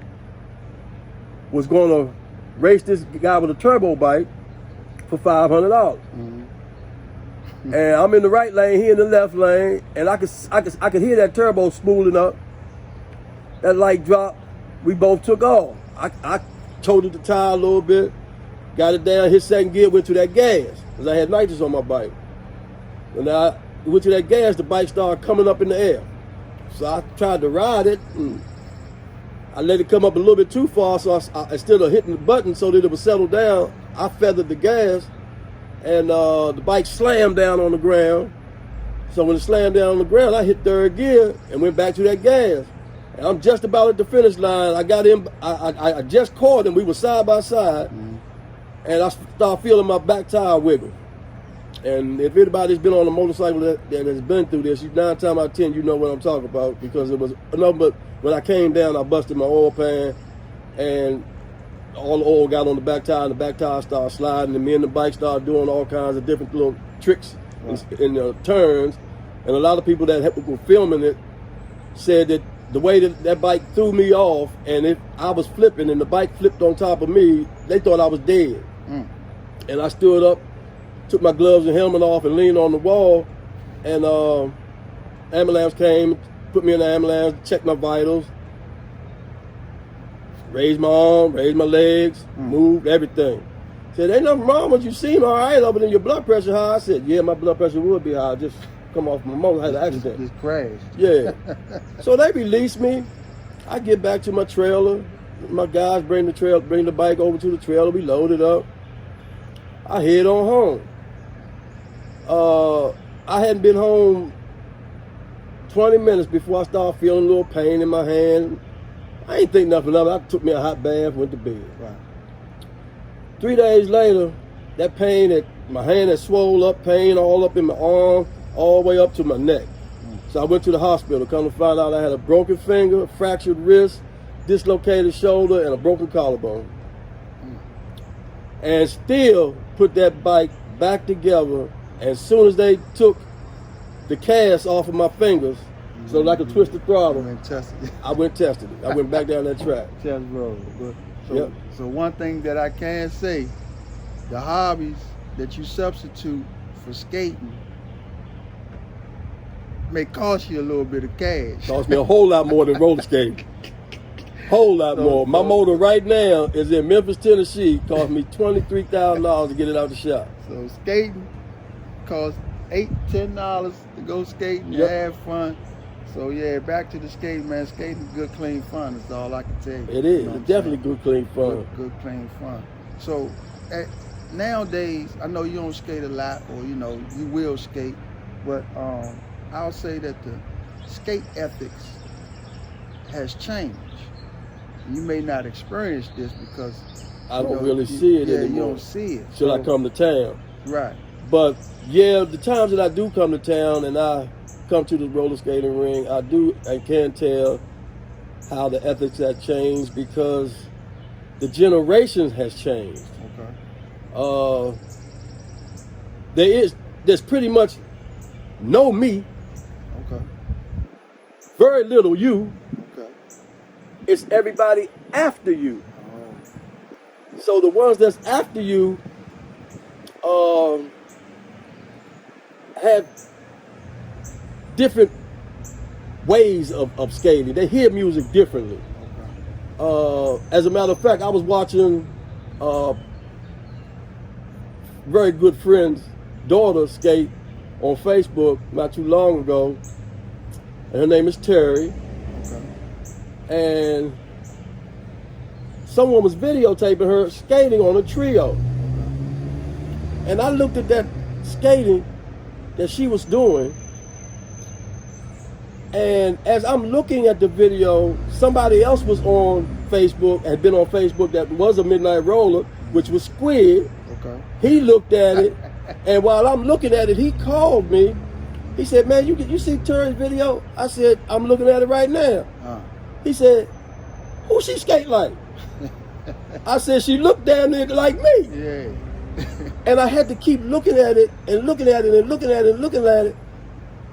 was going to race this guy with a turbo bike for $500. And I'm in the right lane, he in the left lane, and I could hear that turbo spooling up. That light dropped. We both took off. I toted the tire a little bit, got it down, hit second gear, went to that gas, because I had nitrous on my bike. When I went to that gas, the bike started coming up in the air. So I tried to ride it, and I let it come up a little bit too far, so I instead of hitting the button so that it would settle down, I feathered the gas, and the bike slammed down on the ground. So when it slammed down on the ground, I hit third gear and went back to that gas. And I'm just about at the finish line. I got in, I just caught him, we were side by side, and I started feeling my back tire wiggle. And if anybody's been on a motorcycle that has been through this, 9 times out of 10, you know what I'm talking about, because it was enough. But when I came down, I busted my oil pan, and all the oil got on the back tire, and the back tire started sliding, and me and the bike started doing all kinds of different little tricks in the turns. And a lot of people that were filming it said that the way that bike threw me off, and if I was flipping and the bike flipped on top of me, they thought I was dead. And I stood up, took my gloves and helmet off and leaned on the wall, and ambulance came, put me in the ambulance, checked my vitals, raised my arm, raised my legs, moved everything. Said, ain't nothing wrong with you, seem all right other than your blood pressure high. I said, yeah, my blood pressure would be high. I just come off my motor, I had an accident. Just crashed. Yeah. So they released me. I get back to my trailer. My guys bring the bike over to the trailer. We load it up. I head on home. I hadn't been home 20 minutes before I started feeling a little pain in my hand. I ain't think nothing of it. I took me a hot bath, went to bed. Right. 3 days later, that pain, my hand had swole up, pain all up in my arm, all the way up to my neck. So I went to the hospital, come to find out I had a broken finger, fractured wrist, dislocated shoulder, and a broken collarbone. And still put that bike back together. As soon as they took the cast off of my fingers, so like a twisted throttle, I went tested it. I went back down that track. Test road. So one thing that I can say, the hobbies that you substitute for skating may cost you a little bit of cash. Cost me a whole lot more than roller skating. Whole lot more. My motor right now is in Memphis, Tennessee. Cost me $23,000 to get it out the shop. So skating costs $8, $10 to go skating, have fun. So yeah, back to the skating, man. Skating is good, clean fun. That's all I can tell you. It is. It's definitely good, clean fun. Good, clean fun. So nowadays, I know you don't skate a lot, or you will skate, but I'll say that the skate ethics has changed. You may not experience this because I don't really see it anymore. You don't see it. Till I come to town. Right. But yeah, the times that I do come to town and I come to the roller skating ring, I can tell how the ethics have changed because the generation has changed. Okay. There's pretty much no me. Okay. very little you. Okay. It's everybody after you. Oh. So the ones that's after you have different ways of skating. They hear music differently. As a matter of fact, I was watching very good friend's daughter skate on Facebook not too long ago, and her name is Terry. Okay. And someone was videotaping her skating on a trio. And I looked at that skating that she was doing, and as I'm looking at the video, somebody else was on Facebook, had been on Facebook, that was a midnight roller, which was Squid. Okay. He looked at it, and while I'm looking at it, he called me. He said, "Man, you see Terry's video?" I said, "I'm looking at it right now." He said, "Who she skate like?" I said, "She looked down there like me." Yeah. And I had to keep looking at it and looking at it and looking at it and looking at it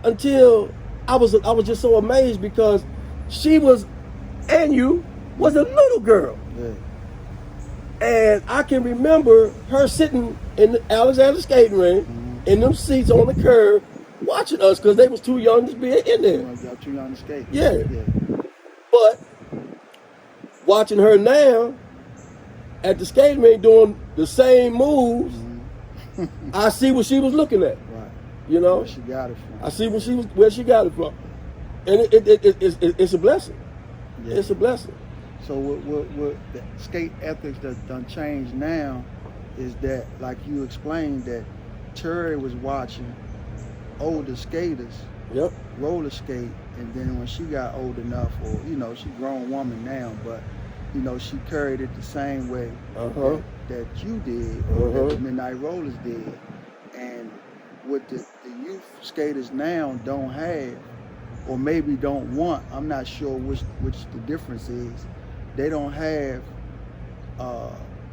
until I was just so amazed, because she was, and you was a little girl. Yeah. And I can remember her sitting in the Alexander skating rink, in them seats on the curb, watching us, because they was too young to be in there. Y'all too young to skate. Yeah. But watching her now at the skating rink doing the same moves, I see what she was looking at. Right. You know, Where she got it from. I see where she got it from, and it's a blessing. Yeah. It's a blessing. So what the skate ethics that done changed now is that, like you explained, that Terry was watching older skaters Yep. roller skate, and then when she got old enough, or she grown woman now, but she carried it the same way that you did, or that the Midnight Rollers did. And what the youth skaters now don't have, or maybe don't want, I'm not sure which the difference is, they don't have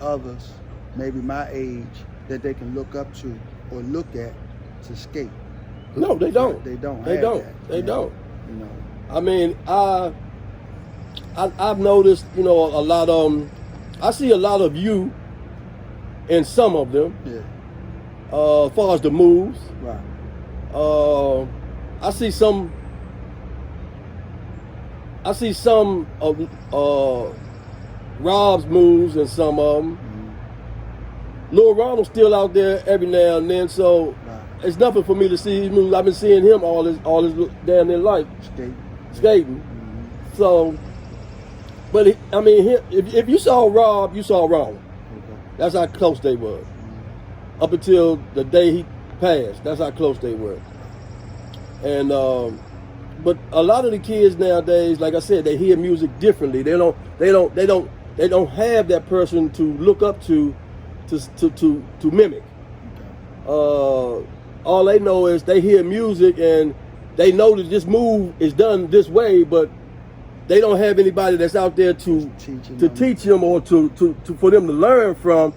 others, maybe my age, that they can look up to or look at to skate. No, they don't. They don't. They have don't. that, They don't. I I mean, I've noticed, a lot of I see a lot of you in some of them. Yeah. As far as the moves, Right. I see some of Rob's moves and some of them. Lil Ronald's still out there every now and then, so it's nothing for me to see his moves. I've been seeing him all his damn near life skating. So, but if you saw Rob, you saw Ronald. Okay. That's how close they were. Up until the day he passed, that's how close they were. And but a lot of the kids nowadays, like I said, they hear music differently. They don't have that person to look up to mimic. All they know is they hear music and they know that this move is done this way, but they don't have anybody that's out there to teach them or to for them to learn from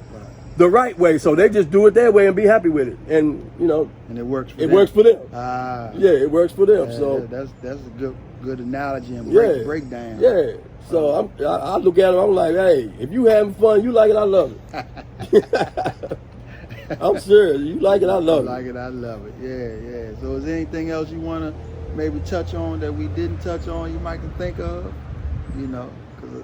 the right way. So they just do it their way and be happy with it, and and it works for it them. works for them. Yeah, it works for them. Yeah, so that's a good analogy and breakdown. Yeah. So I look at them, I'm like, hey, if you having fun, you like it, I love it. I'm serious. You like it, I love it. I like it, I love it. Yeah. So is there anything else you want to maybe touch on that we didn't touch on you might can think of? Cause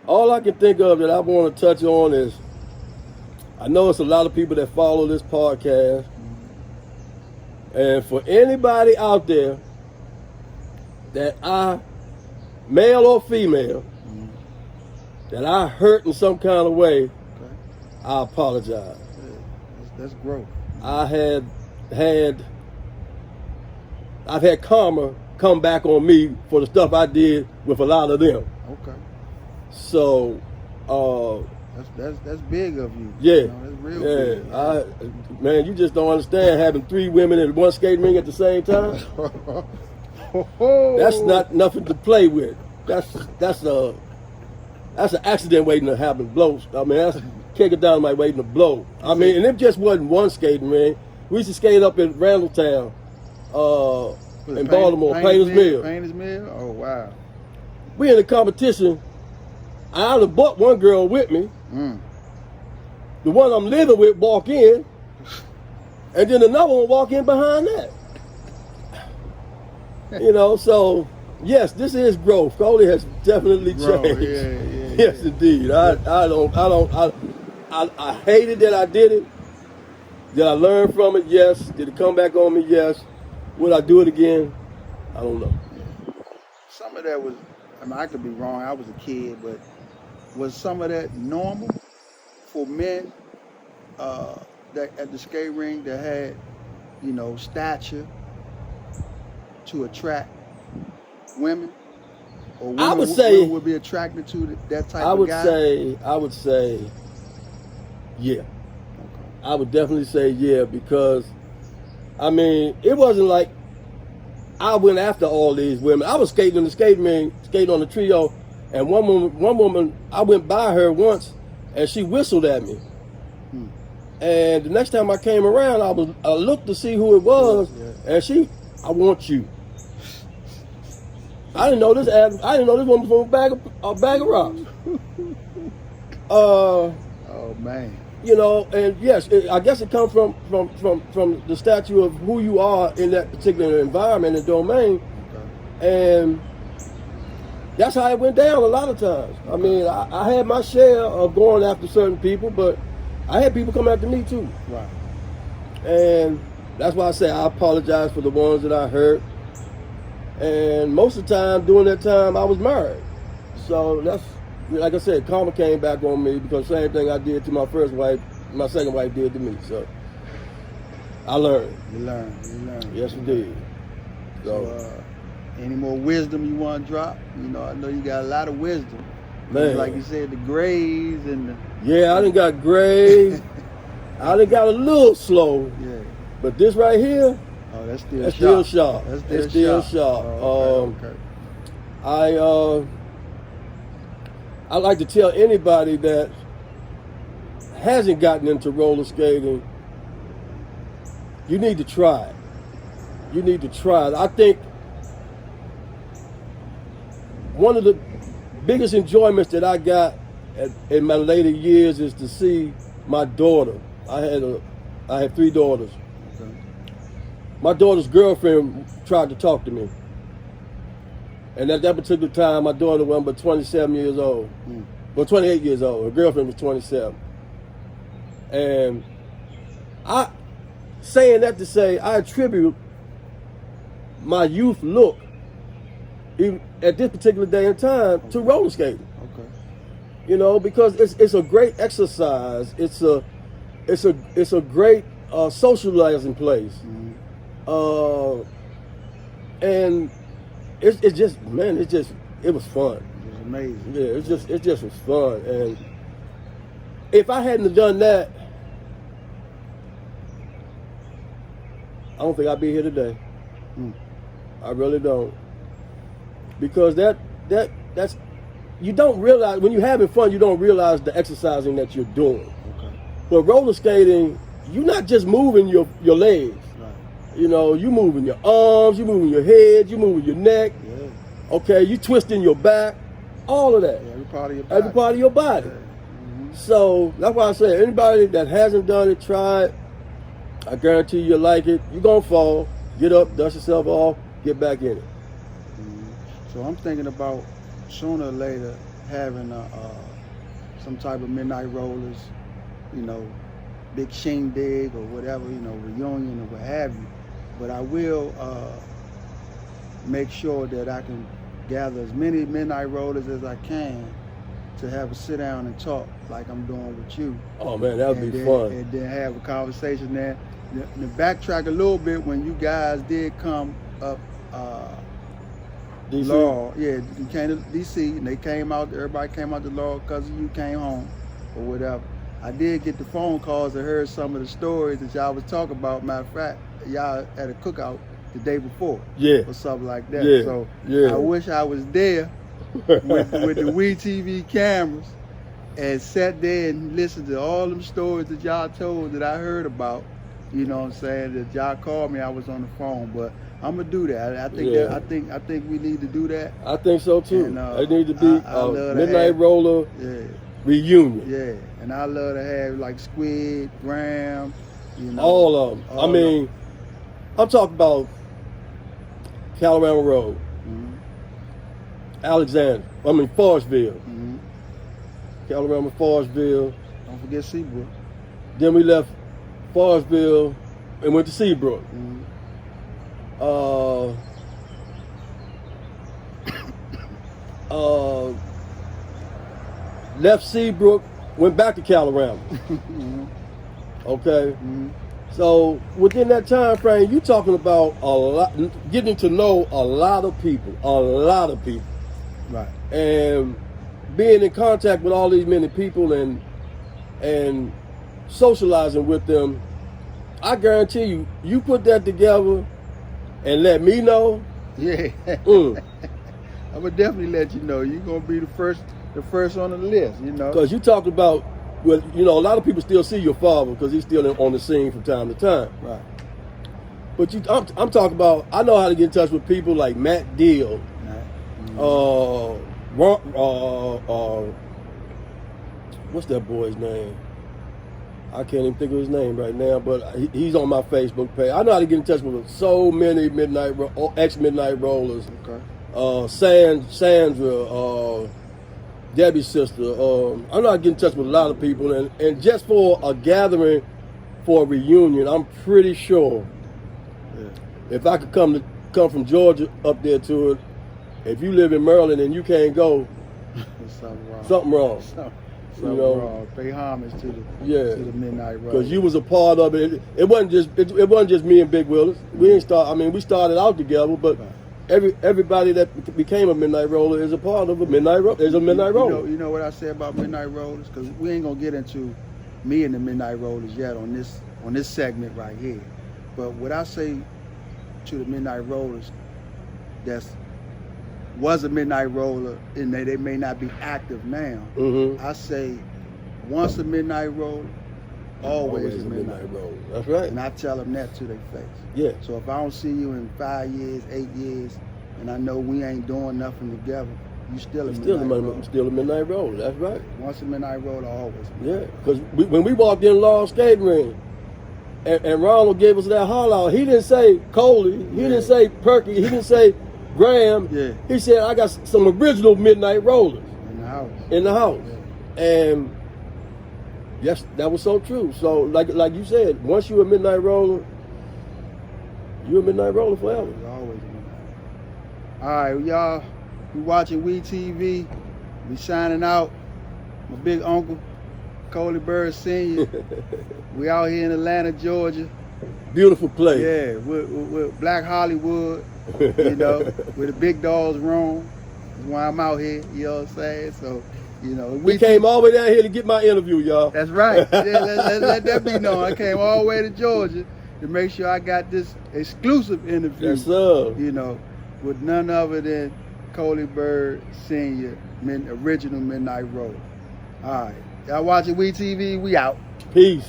all I can think of that I want to touch on is, I know it's a lot of people that follow this podcast. And for anybody out there that male or female, that I hurt in some kind of way, I apologize. Yeah, that's growth. I've had karma come back on me for the stuff I did with a lot of them. Okay. So, that's big of you. Yeah. That's real big. Man, you just don't understand having 3 women in one skating ring at the same time. That's not nothing to play with. That's an accident waiting to happen. Blows. I mean, that's kicking down my waiting to blow. I mean, and it just wasn't one skating ring. We used to skate up in Randalltown in Baltimore, Painters Mill. Painters Mill? Oh, wow. We in a competition. I done brought one girl with me. The one I'm living with walk in, and then another one walk in behind that. You know, so yes, this is growth. Coley has definitely changed. Yes, indeed. I hated that I did it. Did I learn from it? Yes. Did it come back on me? Yes. Would I do it again? I don't know. Some of that was, I mean, I could be wrong. I was a kid, but was some of that normal for men that at the skate ring that had, you know, stature to attract women? Or women, I would say women would be attracted to that type of guy? I would say, yeah. Okay. I would definitely say yeah, because, I mean, it wasn't like I went after all these women. I was skating in the skate ring, skating on the trio, and one woman, I went by her once, and she whistled at me. And the next time I came around, I looked to see who it was, and I want you. I didn't know this woman from a bag of rocks. Oh man. You know, and yes, I guess it comes from the stature of who you are in that particular environment and domain, and that's how it went down a lot of times. I mean, I had my share of going after certain people, but I had people come after me too. Right. And that's why I say I apologize for the ones that I hurt. And most of the time, during that time, I was married. So that's, like I said, karma came back on me because the same thing I did to my first wife, my second wife did to me. So I learned. You learned. Yes, we did. So any more wisdom you want to drop? You know, I know you got a lot of wisdom. Man. Like you said, the grays and the... Yeah, I done got gray. I done got a little slow. Yeah. But this right here, oh, that's still sharp. That's still sharp. Oh, okay. I like to tell anybody that hasn't gotten into roller skating, you need to try it. You need to try it. I think one of the biggest enjoyments that I got in my later years is to see my daughter. I had 3 daughters. Okay. My daughter's girlfriend tried to talk to me. And at that particular time, my daughter was about 27 years old. Well, 28 years old. Her girlfriend was 27. And saying that to say, I attribute my youth look, even at this particular day and time, to roller skating. Okay. You know, because it's a great exercise. It's a great socializing place. And it just, man, it was fun. It was amazing. Yeah, it just was fun. And if I hadn't have done that, I don't think I'd be here today. I really don't. Because that's you don't realize, when you're having fun, you don't realize the exercising that you're doing. Okay. But roller skating, you're not just moving your legs. Right. You know, you moving your arms, you moving your head, you moving your neck. Yeah. Okay, you twisting your back, all of that. Yeah, every part of your body. Every part of your body. Yeah. So that's why I say, anybody that hasn't done it, try it. I guarantee you'll like it. You're gonna fall, get up, dust yourself off, get back in it. So I'm thinking about sooner or later having some type of midnight rollers, you know, big shindig or whatever, you know, reunion or what have you. But I will make sure that I can gather as many midnight rollers as I can to have a sit down and talk like I'm doing with you. Oh man, that would be fun. And then have a conversation there. To backtrack a little bit, when you guys did come up DC? Law, yeah, you came to DC and they came out, everybody came out to law because you came home or whatever. I did get the phone calls and heard some of the stories that y'all was talking about. Matter of fact, y'all had a cookout the day before, or something like that. So I wish I was there with the WEETV cameras and sat there and listened to all them stories that y'all told that I heard about. You know what I'm saying? That y'all called me, I was on the phone, but I'm gonna do that. I think Yeah. that I think we need to do that. I think so too. And, It need to be I love to Midnight have- Roller Yeah, reunion. yeah. And I love to have like Squid, Graham, you know. All of them. all I mean, I'm talking about Calorama Road, Alexander. I mean Forestville, Mhm. Calorama, Forestville. Don't forget Seabrook. Then we left Forestville and went to Seabrook. Mhm. Left Seabrook, went back to Calorama. Mhm. Okay. Mhm. So within that time frame, you talking about a lot, getting to know a lot of people, Right. and being in contact with all these many people and socializing with them. I guarantee you, you put that together and let me know. Yeah. Mm. I would definitely let you know. You're gonna be the first on the list, you know. Because you talked about, well, you know, a lot of people still see your father because he's still on the scene from time to time. Right. But I'm talking about, I know how to get in touch with people like Matt Deal, Right. what's that boy's name? I can't even think of his name right now, but he's on my Facebook page. I know how to get in touch with so many ex-Midnight Rollers. Okay. Sandra, Debbie's sister. I know how to get in touch with a lot of people, and just for a gathering, for a reunion, I'm pretty sure Yeah. if I could come from Georgia up there to it, if you live in Maryland and you can't go, There's something wrong. something wrong. Something know. wrong. Pay homage to Yeah. the Midnight Road. Because you was a part of it. It wasn't just me and Big Willis. We didn't start. I mean, we started out together, but everybody that became a Midnight Roller is a part of a Midnight Roller. Is a Midnight Roller. You know what I say about Midnight Rollers? Because we ain't gonna get into me and the Midnight Rollers yet on this segment right here. But what I say to the Midnight Rollers was a Midnight Roller and they may not be active now. Mm-hmm. I say once a Midnight Roller, always a Midnight Roller. Roller. That's right. And I tell them that to their face. Yeah. So if I don't see you in 5 years, 8 years, and I know we ain't doing nothing together, you still a Midnight Roller. Still a Midnight Roller. That's right. Once a Midnight Roller, always a Midnight Yeah. Because when we walked in Law Skating Ring, and Ronald gave us that holler out, he didn't say Coley, he didn't say Perky, he didn't say Graham. Yeah. He said, I got some original Midnight Rollers in the house. in the house. Yeah. And yes, that was so true. So like you said, once you're a Midnight Roller, you're a Midnight Roller forever. It's always a Midnight. All right, y'all, we watching WEETV. We signing out. My big uncle, Coley Byrd Sr. We out here in Atlanta, Georgia. Beautiful place. Yeah, with Black Hollywood, you know, where the big dogs roam. That's why I'm out here, you know what I'm saying? So, you know. We came all the way down here to get my interview, y'all. That's right. Yeah, let that be known. I came all the way to Georgia to make sure I got this exclusive interview. Yes, sir. You know, with none other than Coley Byrd Sr., original Midnight Roller. All right. Y'all watching WEETV, we out. Peace.